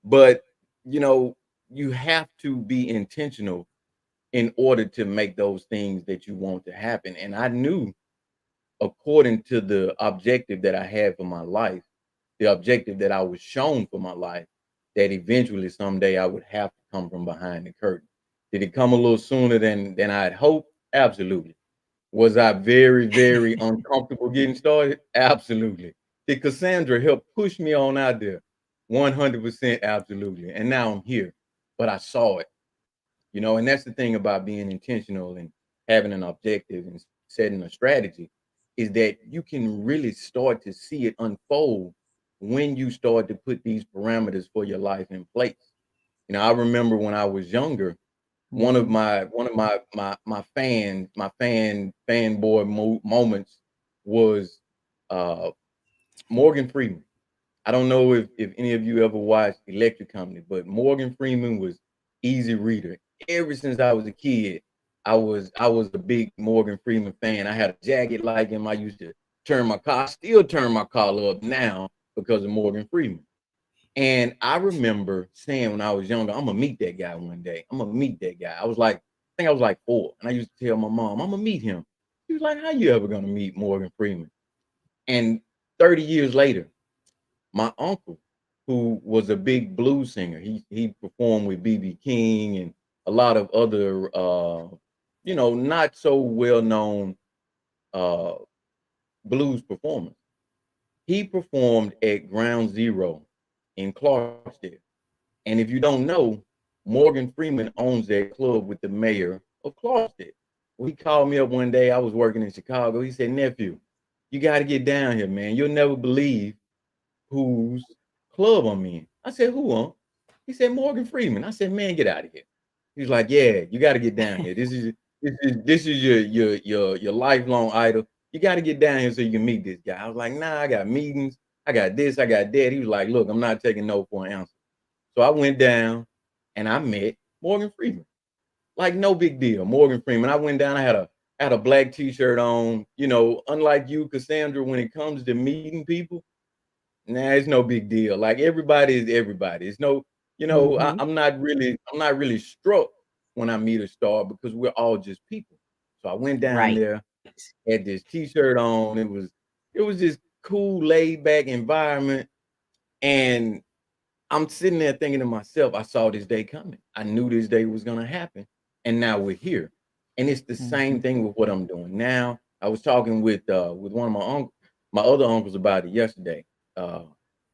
But you know, you have to be intentional in order to make those things that you want to happen. And I knew, according to the objective that I had for my life, the objective that I was shown for my life, that eventually someday I would have to come from behind the curtain. Did it come a little sooner than I'd hoped? Absolutely. Was I very, very uncomfortable getting started? Absolutely. Did Cassandra help push me on out there? 100% absolutely. And now I'm here. But I saw it, and that's the thing about being intentional and having an objective and setting a strategy is that you can really start to see it unfold when you start to put these parameters for your life in place. I remember when I was younger, Mhm. one of my fanboy moments was uh Morgan Freeman. I don't know if any of you ever watched Electric Company, but Morgan Freeman was easy reader. Ever since I was a kid, I was a big Morgan Freeman fan. I had a jacket like him. I used to turn my car, still turn my collar up now because of Morgan Freeman. And I remember saying when I was younger, I'm gonna meet that guy one day. I'm gonna meet that guy. I think I was like 4, and I used to tell my mom, I'm gonna meet him. She was like, "How you ever gonna meet Morgan Freeman?" And 30 years later, my uncle, who was a big blues singer, he performed with BB King and a lot of other not so well known uh blues performers. He performed at Ground Zero in Clarksdale. And if you don't know, Morgan Freeman owns that club with the mayor of Clarksdale. Well, he called me up one day. I was working in Chicago. He said, "Nephew, you got to get down here, man. You'll never believe whose club I'm in." I said, "Who on?" He said, "Morgan Freeman." I said, "Man, get out of here." He was like, "Yeah, you got to get down here. This is your lifelong idol. You got to get down here so you can meet this guy." I was like, "Nah, I got meetings. I got this. I got that." He was like, "Look, I'm not taking no for an answer." So I went down and I met Morgan Freeman. Like no big deal. Morgan Freeman. I went down. I had a black t-shirt on. Unlike you, Cassandra, when it comes to meeting people, nah, it's no big deal. Like everybody is everybody. It's no, Mhm. I'm not really struck when I meet a star because we're all just people. So I went down Right. there, had this t-shirt on. It was this cool, laid back environment. And I'm sitting there thinking to myself, I saw this day coming. I knew this day was gonna happen. And now we're here. And it's the same Mhm. thing with what I'm doing now. I was talking with one of my other uncles about it yesterday. Uh,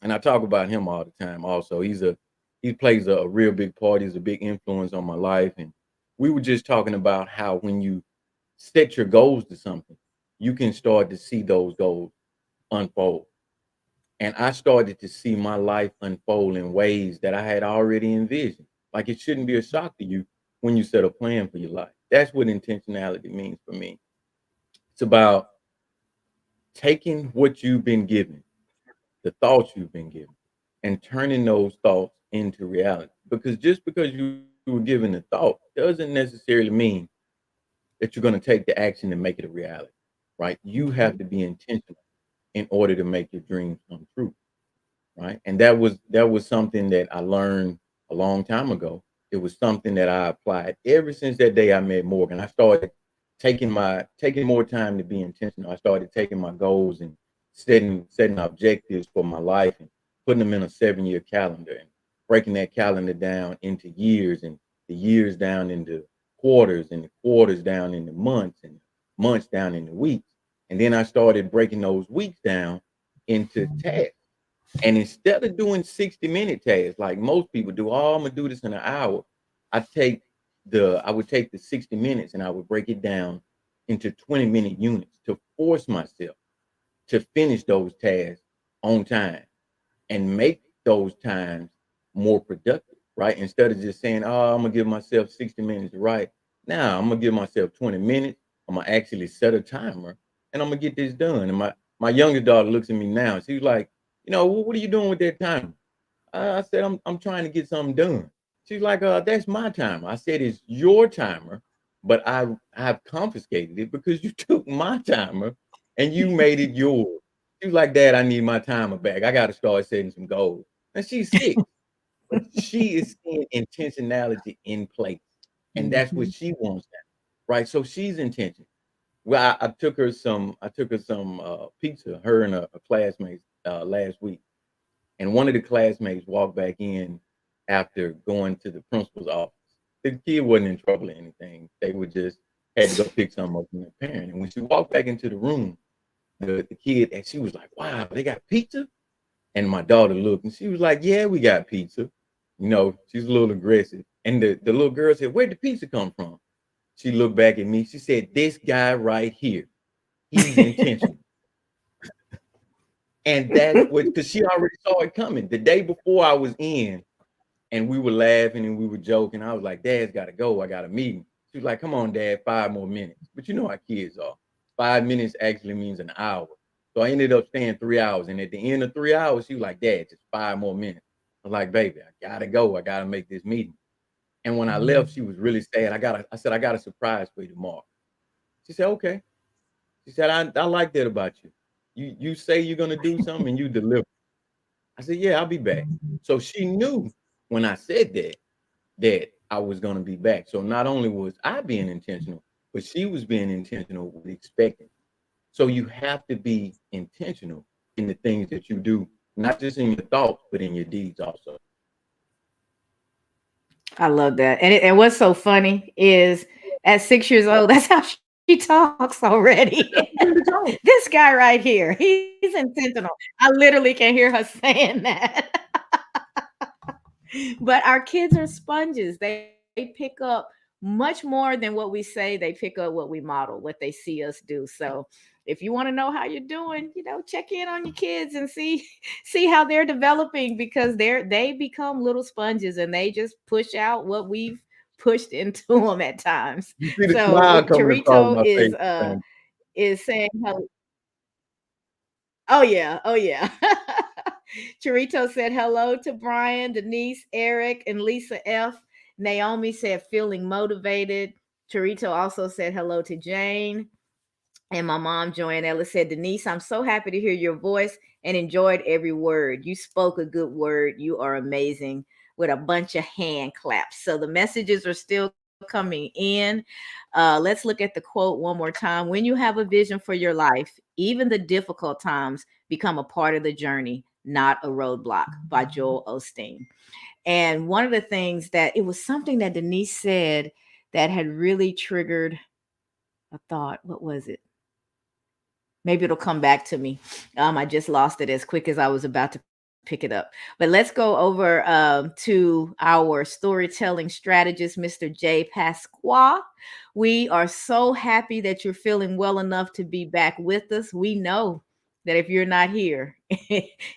and I talk about him all the time also. He plays a real big part. He's a big influence on my life. And we were just talking about how when you set your goals to something, you can start to see those goals unfold. And I started to see my life unfold in ways that I had already envisioned. Like it shouldn't be a shock to you when you set a plan for your life. That's what intentionality means for me. It's about taking what you've been given, the thoughts you've been given, and turning those thoughts into reality. Because just because you were given the thought doesn't necessarily mean that you're going to take the action to make it a reality, right? You have Mhm. to be intentional in order to make your dreams come true. Right? And that was something that I learned a long time ago. It was something that I applied ever since that day I met Morgan. I started taking more time to be intentional. I started taking my goals and setting objectives for my life and putting them in a 7-year calendar and breaking that calendar down into years and the years down into quarters and the quarters down into months and months down into weeks. And then I started breaking those weeks down into tasks. And instead of doing 60-minute tasks like most people do, oh, I'm gonna do this in an hour. I would take the 60 minutes and I would break it down into 20-minute units to force myself to finish those tasks on time and make those times more productive, right? Instead of just saying, oh, I'm gonna give myself 60 minutes to write. Now I'm gonna give myself 20 minutes. I'm gonna actually set a timer and I'm gonna get this done. And my youngest daughter looks at me now. She's like, what are you doing with that timer? I said, I'm trying to get something done. She's like, that's my timer. I said, it's your timer, but I've confiscated it because you took my timer and you made it yours. She was like, Dad, I need my timer back. I got to start setting some goals. And she's 6, but she is seeing intentionality in place. And that's what Mhm. she wants now, right? So she's intentional. Well, I took her some pizza, her and a classmate last week. And one of the classmates walked back in after going to the principal's office. The kid wasn't in trouble or anything. They were just had to go pick something up from their parent. And when she walked back into the room, the kid, and she was like, "Wow, they got pizza." And my daughter looked, and she was like, "Yeah, we got pizza." She's a little aggressive. And the little girl said, "Where'd the pizza come from?" She looked back at me. She said, "This guy right here, he's intentional." And that's what, because she already saw it coming. The day before I was in, and we were laughing and we were joking. I was like, "Dad's got to go. I got a meeting." She was like, "Come on, Dad, 5 more minutes." But you know how kids are. 5 minutes actually means an hour. So I ended up staying 3 hours. And at the end of 3 hours, she was like, "Dad, just 5 more minutes." I was like, "Baby, I gotta go. I gotta make this meeting." And when I left, she was really sad. I said, "I got a surprise for you tomorrow." She said, "Okay." She said, I like that about you. You say you're gonna do something and you deliver. I said, "Yeah, I'll be back." So she knew when I said that I was going to be back. So not only was I being intentional, but she was being intentional with expecting. So you have to be intentional in the things that you do, not just in your thoughts, but in your deeds also. I love that. And what's so funny is at 6 years old, that's how she talks already. This guy right here, he's intentional. I literally can hear her saying that. But our kids are sponges. They pick up much more than what we say. They pick up what we model, what they see us do. So if you want to know how you're doing, check in on your kids and see see how they're developing, because they become little sponges and they just push out what we've pushed into them at times. You see the So smile coming across Charito my face, man. is saying Oh yeah, oh yeah. Charito said hello to Brian, Denise, Eric, and Lisa F. Naomi said feeling motivated. Charito also said hello to Jane. And my mom, Joanne Ellis, said, Denise, I'm so happy to hear your voice and enjoyed every word. You spoke a good word. You are amazing, with a bunch of hand claps. So the messages are still coming in. Let's look at the quote one more time. When you have a vision for your life, even the difficult times become a part of the journey, not a roadblock, by Joel Osteen. And one of the things that it was something that Denise said that had really triggered a thought. What was it? Maybe it'll come back to me. I just lost it as quick as I was about to pick it up. But let's go over to our storytelling strategist, Mr. J. Pasqua. We are so happy that you're feeling well enough to be back with us. We know that if you're not here,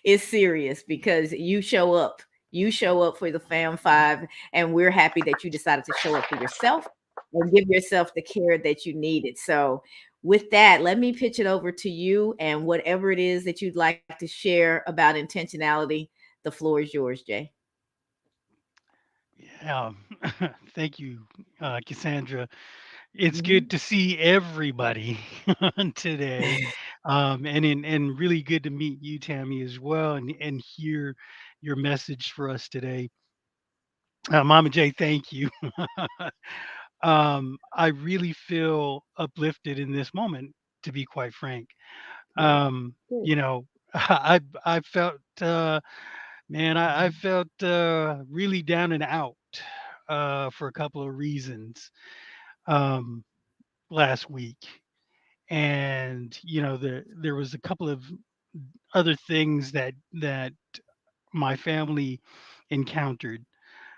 it's serious because you show up. You show up for the Fam Five, and we're happy that you decided to show up for yourself and give yourself the care that you needed. So, with that, let me pitch it over to you and whatever it is that you'd like to share about intentionality. The floor is yours, Jay. Yeah, thank you, Cassandra. It's Mhm. good to see everybody today, and really good to meet you, Tammy, as well, and hear your message for us today. Mama J, thank you. I really feel uplifted in this moment, to be quite frank. Good. Um, Good. you know, I felt man, I felt really down and out for a couple of reasons um, last week, and there was a couple of other things that my family encountered.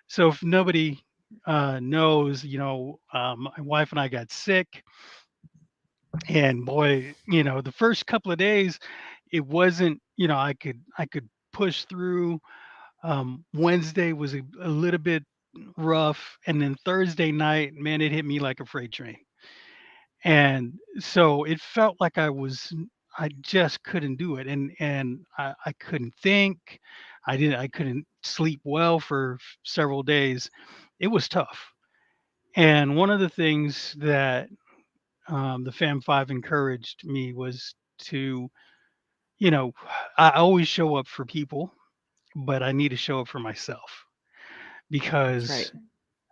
So if nobody knows, my wife and I got sick, and boy, the first couple of days, it wasn't, I could push through. Wednesday was a little bit rough, and then Thursday night, man, it hit me like a freight train. And so it felt like I just couldn't do it, and I couldn't think. I couldn't sleep well for several days. It was tough. And one of the things that the Fam Five encouraged me was to, you know, I always show up for people, but I need to show up for myself, That's right. because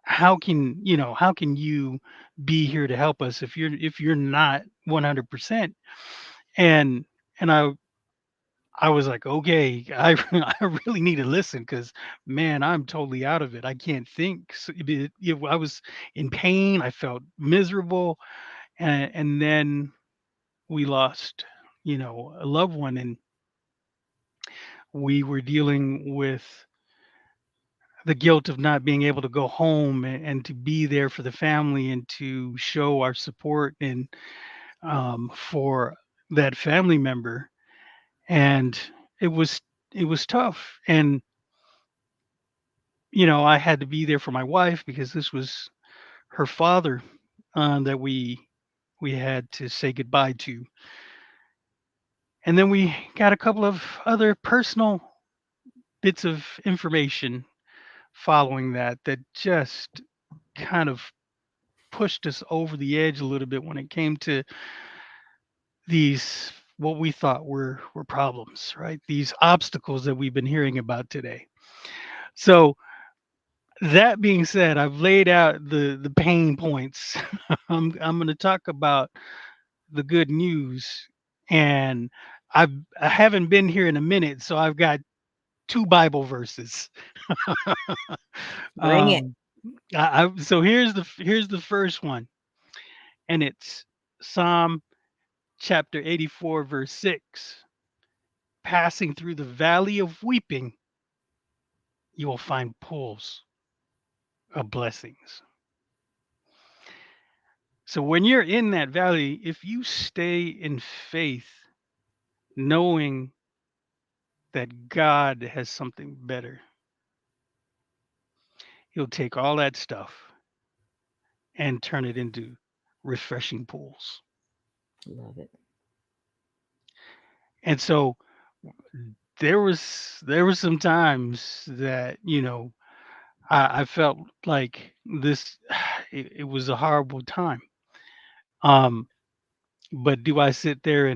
how can you be here to help us if you're not 100%? And and I was like, okay, I really need to listen, because man, I'm totally out of it. I can't think. So I was in pain. I felt miserable, and then we lost. a loved one, and we were dealing with the guilt of not being able to go home and to be there for the family and to show our support and for that family member. And it was it was tough. And I had to be there for my wife because this was her father that we had to say goodbye to. And then we got a couple of other personal bits of information following that just kind of pushed us over the edge a little bit when it came to these what we thought were problems, right? These obstacles that we've been hearing about today. So that being said, I've laid out the pain points. I'm going to talk about the good news, and I haven't been here in a minute, so I've got two Bible verses. Bring it. um, so here's the first one, and it's Psalm chapter 84, verse 6. Passing through the valley of weeping, you will find pools of blessings. So when you're in that valley, if you stay in faith, knowing that God has something better, He'll take all that stuff and turn it into refreshing pools. Love it. And so there was some times that I felt like this it was a horrible time. Um, but do I sit there i-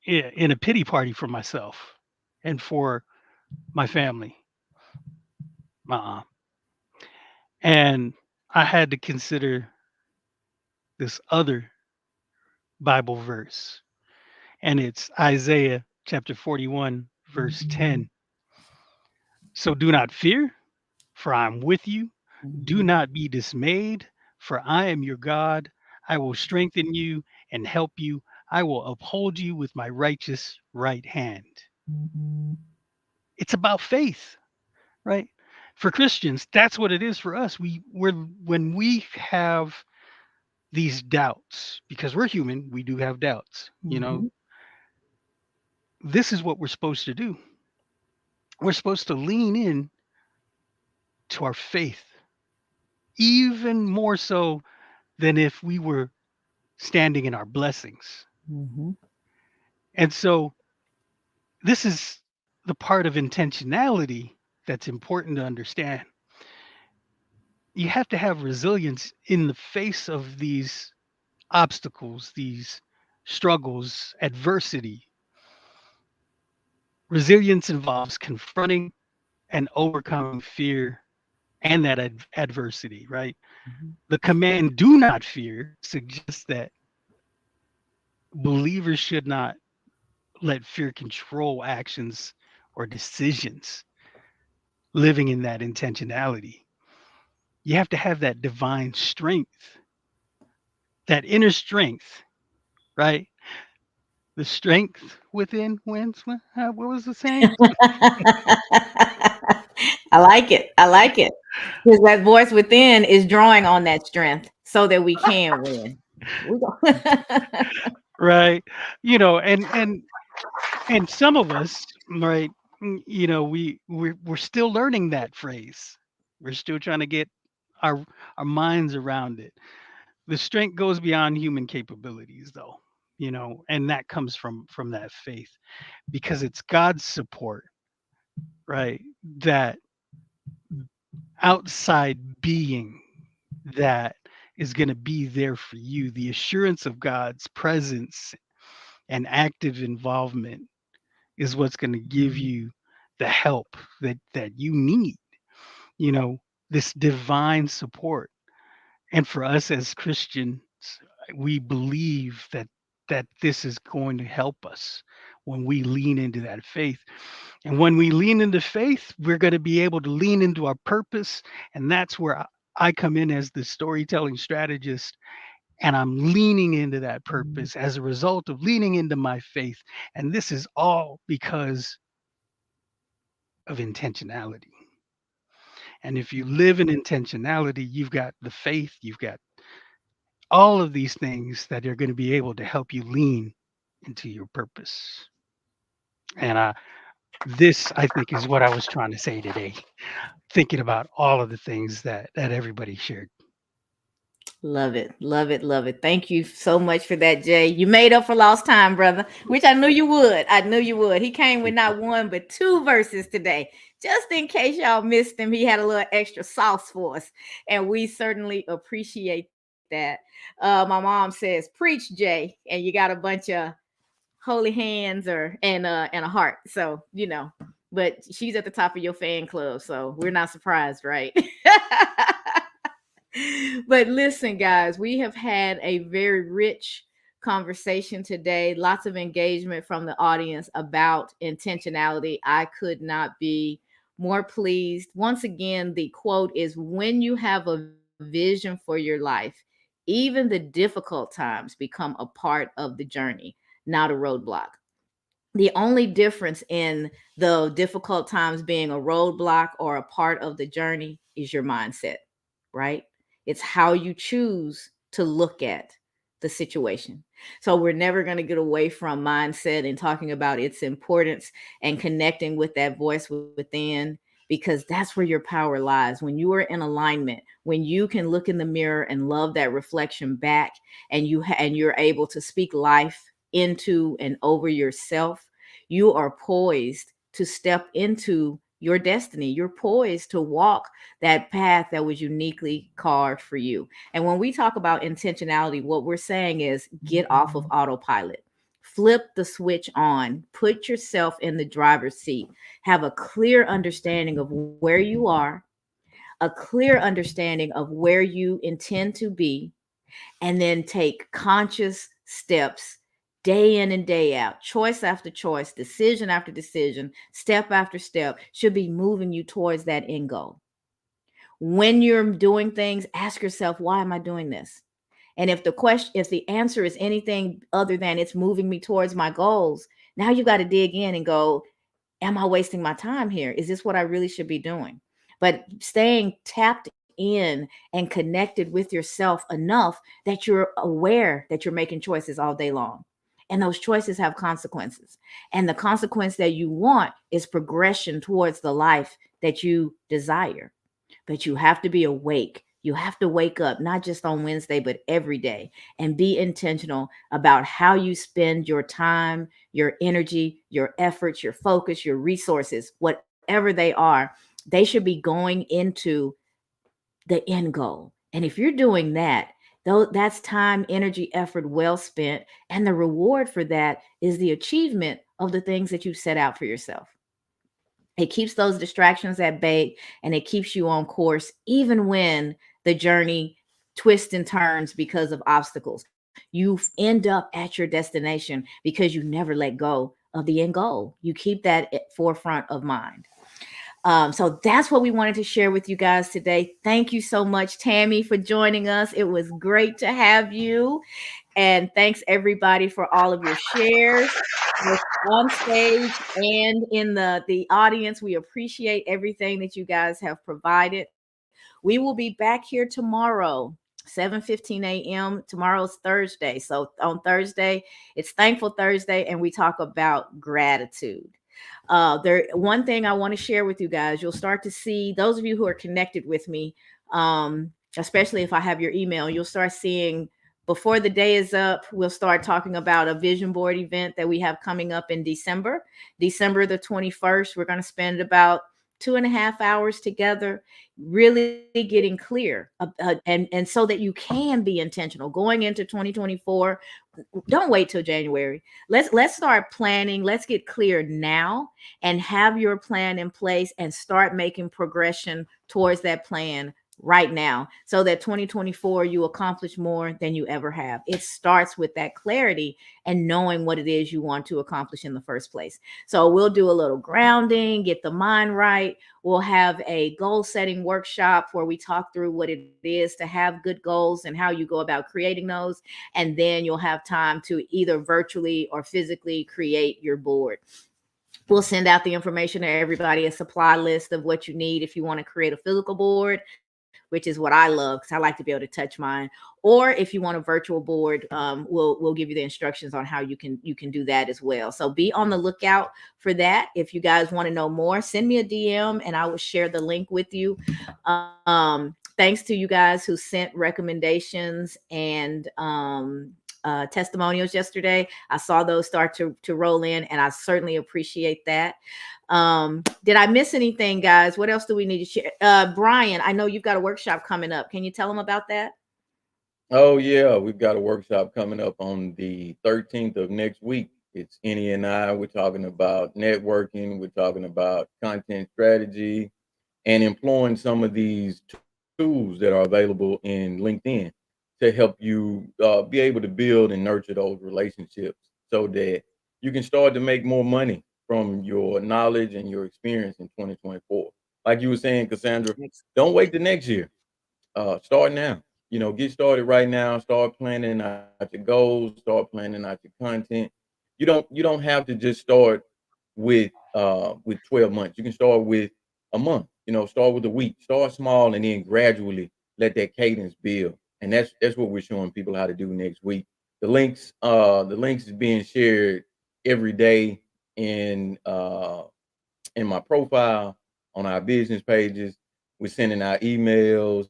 in a pity party for myself and for my family? uh And I had to consider this other Bible verse, and it's Isaiah chapter 41, verse 10. So do not fear, for I am with you. Do Mhm. not be dismayed, for I am your God. I will strengthen you and help you. I will uphold you with my righteous right hand. It's about faith, right? For Christians, that's what it is for us. We're when we have these doubts, because we're human, we do have doubts. Mhm. This is what we're supposed to do. We're supposed to lean in to our faith, even more so than if we were standing in our blessings. Mhm. And so this is the part of intentionality that's important to understand. You have to have resilience in the face of these obstacles, these struggles, adversity. Resilience involves confronting and overcoming fear and that adversity, right? Mhm. The command "do not fear" suggests that believers should not let fear control actions or decisions, living in that intentionality. You have to have that divine strength, that inner strength, right? The strength within wins. What was the saying? I like it. I like it. Because that voice within is drawing on that strength so that we can win. We go- Right. And some of us, right, we're still learning that phrase. We're still trying to get our our minds around it. The strength goes beyond human capabilities, though, and that comes from that faith, because it's God's support, right? That outside being that is going to be there for you. The assurance of God's presence and active involvement is what's going to give you the help that you need, you know, this divine support. And for us as Christians, we believe that this is going to help us when we lean into that faith. And when we lean into faith, we're going to be able to lean into our purpose. And that's where I come in as the storytelling strategist And I'm leaning into that purpose as a result of leaning into my faith. And this is all because of intentionality. And if you live in intentionality, you've got the faith, you've got all of these things that are going to be able to help you lean into your purpose. And this, I think, is what I was trying to say today, thinking about all of the things that everybody shared. Love it. Love it. Love it. Thank you so much for that, Jay. You made up for lost time, brother, which I knew you would. I knew you would. He came with not one, but two verses today. Just in case y'all missed him, he had a little extra sauce for us. And we certainly appreciate that. My mom says, preach, Jay. And you got a bunch of holy hands and a heart. So, but she's at the top of your fan club. So we're not surprised, right? But listen, guys, we have had a very rich conversation today. Lots of engagement from the audience about intentionality. I could not be more pleased. Once again, the quote is, when you have a vision for your life, even the difficult times become a part of the journey, not a roadblock. The only difference in the difficult times being a roadblock or a part of the journey is your mindset, right? It's how you choose to look at the situation. So we're never going to get away from mindset and talking about its importance and connecting with that voice within, because that's where your power lies. When you are in alignment, when you can look in the mirror and love that reflection back, and you're able to speak life into and over yourself, you are poised to step into your destiny. You're poised to walk that path that was uniquely carved for you. And when we talk about intentionality, what we're saying is get off of autopilot. Flip the switch on, put yourself in the driver's seat, have a clear understanding of where you are, a clear understanding of where you intend to be, and then take conscious steps day in and day out, choice after choice, decision after decision, step after step should be moving you towards that end goal. When you're doing things, ask yourself, why am I doing this? And if the answer is anything other than it's moving me towards my goals, now you got to dig in and go, am I wasting my time here? Is this what I really should be doing? But staying tapped in and connected with yourself enough that you're aware that you're making choices all day long. And those choices have consequences. And the consequence that you want is progression towards the life that you desire. But you have to be awake. You have to wake up, not just on Wednesday, but every day, and be intentional about how you spend your time, your energy, your efforts, your focus, your resources, whatever they are. They should be going into the end goal. And if you're doing that, though, that's time, energy, effort well spent. And the reward for that is the achievement of the things that you set out for yourself. It keeps those distractions at bay, and it keeps you on course even when the journey twists and turns because of obstacles. You end up at your destination because you never let go of the end goal. You keep that at forefront of mind. So that's what we wanted to share with you guys today. Thank you so much, Tammy, for joining us. It was great to have you. And thanks everybody for all of your shares, both on stage and in the audience. We appreciate everything that you guys have provided. We will be back here tomorrow, 7:15 a.m. Tomorrow's Thursday. So on Thursday, it's Thankful Thursday, and we talk about gratitude. There, one thing I want to share with you guys, you'll start to see those of you who are connected with me, especially if I have your email, you'll start seeing before the day is up, we'll start talking about a vision board event that we have coming up in December the 21st. We're going to spend about 2.5 hours together, really getting clear, and so that you can be intentional going into 2024. Don't wait till January. Let's start planning. Let's get clear now and have your plan in place and start making progression towards that plan right now, so that 2024 you accomplish more than you ever have. It starts with that clarity and knowing what it is you want to accomplish in the first place. So we'll do a little grounding, get the mind right. We'll have a goal setting workshop where we talk through what it is to have good goals and how you go about creating those. And then you'll have time to either virtually or physically create your board. We'll send out the information to everybody, a supply list of what you need if you want to create a physical board, which is what I love because I like to be able to touch mine. Or if you want a virtual board, we'll give you the instructions on how you can do that as well. So be on the lookout for that. If you guys want to know more, send me a DM and I will share the link with you. Thanks to you guys who sent recommendations and testimonials yesterday. I saw those start to roll in, and I certainly appreciate that. Did I miss anything, guys? What else do we need to share? Brian, I know you've got a workshop coming up. Can you tell them about that? Oh yeah, we've got a workshop coming up on the 13th of next week. It's Annie and I. We're talking about networking. We're talking about content strategy and employing some of these tools that are available in LinkedIn to help you be able to build and nurture those relationships so that you can start to make more money from your knowledge and your experience in 2024. Like you were saying, Cassandra, don't wait the next year. Start now. Get started right now. Start planning out your goals. Start planning out your content. You don't have to just start with 12 months. You can start with a month. Start with a week. Start small and then gradually let that cadence build. And that's what we're showing people how to do next week. The links is being shared every day in in my profile on our business pages. We're sending out emails.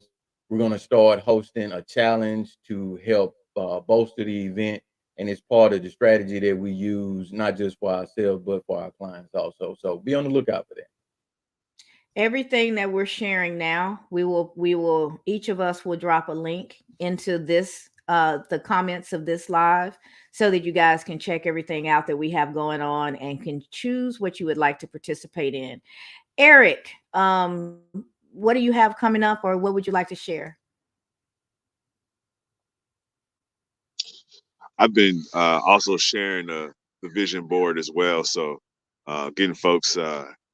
We're going to start hosting a challenge to help bolster the event. And it's part of the strategy that we use, not just for ourselves, but for our clients also. So be on the lookout for that. Everything that we're sharing now, we will each of us will drop a link into this the comments of this live so that you guys can check everything out that we have going on and can choose what you would like to participate in. Eric, what do you have coming up or what would you like to share? I've been also sharing the vision board as well. So getting folks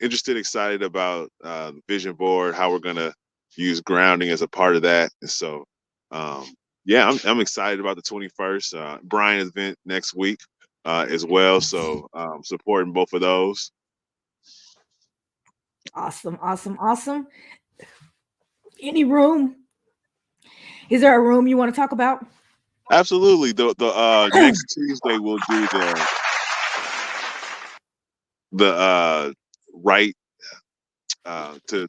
interested, excited about the vision board, how we're gonna use grounding as a part of that. And so um, yeah, I'm excited about the 21st. Brian event next week as well. So supporting both of those. Awesome, awesome, awesome. Any room? Is there a room you want to talk about? Absolutely. The next Tuesday we'll do the write to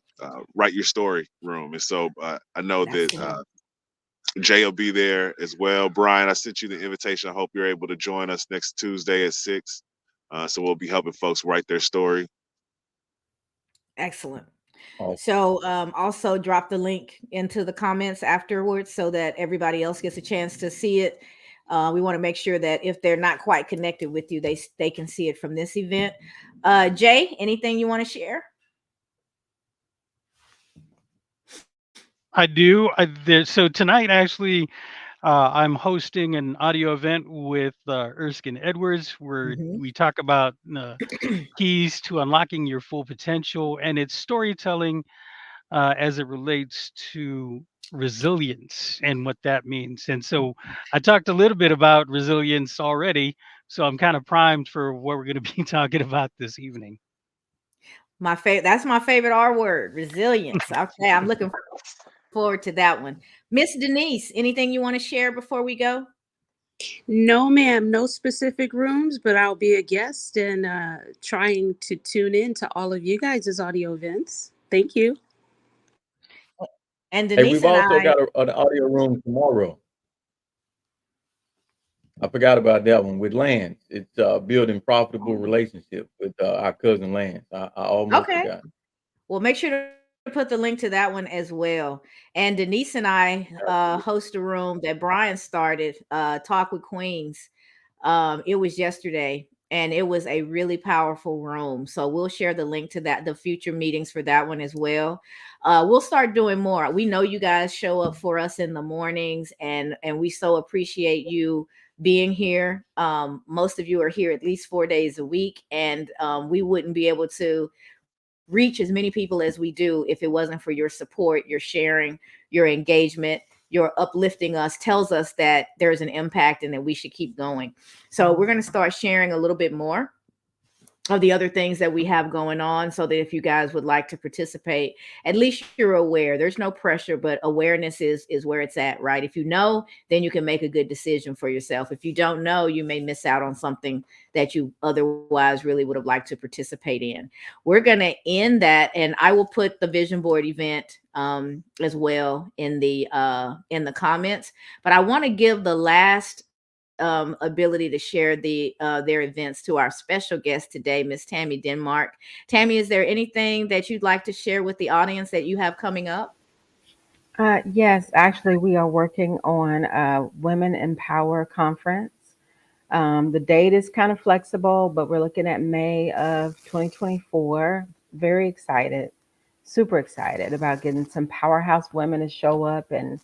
write your story room. And so I know That's that the one. Jay will be there as well. Brian, I sent you the invitation. I hope you're able to join us next Tuesday at 6. So we'll be helping folks write their story. Excellent. Awesome. So also drop the link into the comments afterwards so that everybody else gets a chance to see it. We want to make sure that if they're not quite connected with you, they can see it from this event. Jay, anything you want to share? I do. So tonight, actually, I'm hosting an audio event with Erskine Edwards where Mhm. we talk about keys to unlocking your full potential, and it's storytelling as it relates to resilience and what that means. And so I talked a little bit about resilience already, so I'm kind of primed for what we're going to be talking about this evening. My favorite. That's my favorite R word, resilience. Okay, I'm looking forward to that one. Miss Denise, anything you want to share before we go? No, ma'am, no specific rooms, but I'll be a guest and trying to tune in to all of you guys' audio events. Thank you. And Hey, Denise we've and also I. got an audio room tomorrow. I forgot about that one with Lance. It's building profitable relationships with our cousin Lance. I almost Okay. forgot. Well, make sure to put the link to that one as well. And Denise and I host a room that Brian started, Talk with Queens. It was yesterday. and it was a really powerful room. So we'll share the link to that, the future meetings for that one as well. We'll start doing more. We know you guys show up for us in the mornings, and we so appreciate you being here. Most of you are here at least 4 days a week, and we wouldn't be able to reach as many people as we do if it wasn't for your support, your sharing, your engagement, your uplifting us tells us that there's an impact and that we should keep going. So we're going to start sharing a little bit more of the other things that we have going on, so that if you guys would like to participate, at least you're aware. There's no pressure, but awareness is where it's at, right? If you know, then you can make a good decision for yourself. If you don't know, you may miss out on something that you otherwise really would have liked to participate in. We're going to end that, and I will put the vision board event as well in the comments. But I want to give the last ability to share their events to our special guest today, Miss Tammy Denmark. Tammy, is there anything that you'd like to share with the audience that you have coming up? Yes, actually, we are working on a Women Empower conference. The date is kind of flexible, but we're looking at May of 2024. Very excited, super excited about getting some powerhouse women to show up and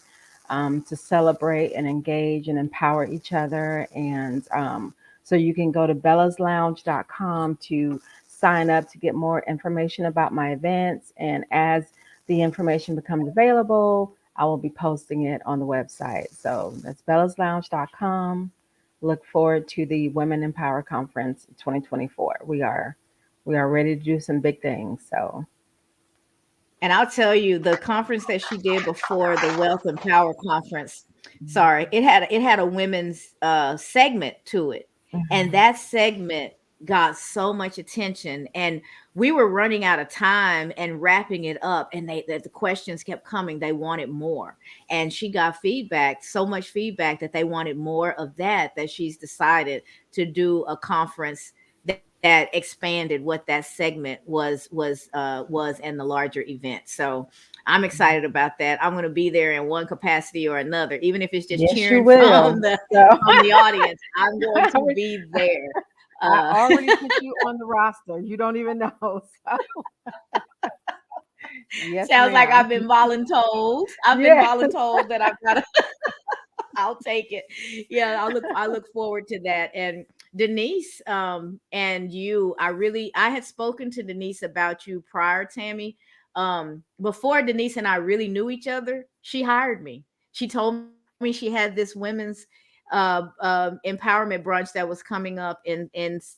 to celebrate and engage and empower each other. And so you can go to bellaslounge.com to sign up to get more information about my events. And as the information becomes available, I will be posting it on the website. So that's bellaslounge.com. Look forward to the Women in Power Conference 2024. We are ready to do some big things. So And I'll tell you, the conference that she did before, the Wealth and Power Conference, sorry, it had a women's segment to it. And mhm. that segment got so much attention, and we were running out of time and wrapping it up, and that the questions kept coming. They wanted more. And she got feedback, so much feedback that they wanted more of that she's decided to do a conference that expanded what that segment was in the larger event. So I'm excited about that. I'm going to be there in one capacity or another, even if it's just Yes, you cheering will. So from the audience. I'm going I, to would- be there. I Uh, already put you on the roster. You don't even know. So yes, sounds like ma'am. I've been voluntold. I've been Yes. voluntold that I've got to. I'll take it. Yeah, I look forward to that. And Denise, and you, I had spoken to Denise about you prior, Tammy. Before Denise and I really knew each other, she hired me. She told me she had this women's empowerment brunch that was coming up in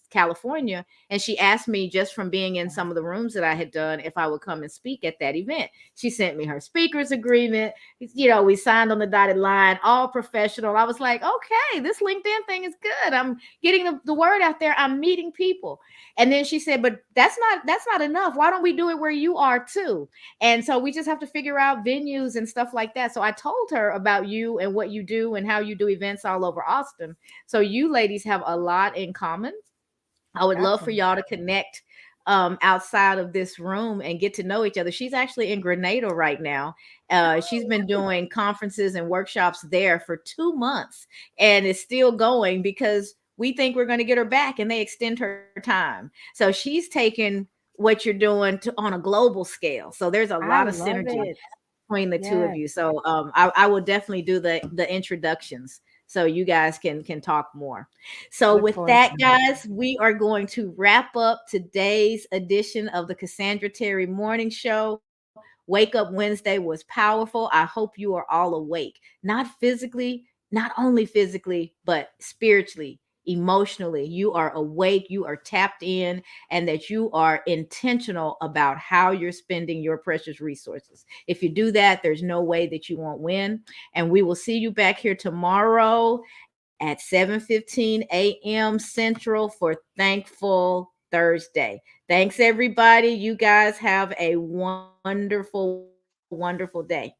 California, and she asked me, just from being in some of the rooms that I had done, if I would come and speak at that event. She sent me her speaker's agreement. We signed on the dotted line, all professional. I was like, okay, this LinkedIn thing is good. I'm getting the word out there. I'm meeting people. And then she said, but that's not enough. Why don't we do it where you are too? And so we just have to figure out venues and stuff like that. So I told her about you and what you do and how you do events all over Austin. So you ladies have a lot in common. I would love for Awesome. y'all to connect outside of this room and get to know each other. She's actually in Grenada right now. She's been doing conferences and workshops there for 2 months, and it's still going because we think we're going to get her back, and they extend her time. So she's taken what you're doing on a global scale. So there's a I lot of love synergy it. between the two of Yes. you. So I will definitely do the introductions so you guys can talk more. So Look with forward that, to it. guys, we are going to wrap up today's edition of the Cassandra Terry Morning Show. Wake Up Wednesday was powerful. I hope you are all awake, not physically, not only physically, but spiritually, emotionally. You are awake, you are tapped in, and that you are intentional about how you're spending your precious resources. If you do that, there's no way that you won't win. And we will see you back here tomorrow at 7:15 a.m. Central for Thankful Thursday. Thanks, everybody. You guys have a wonderful, wonderful day.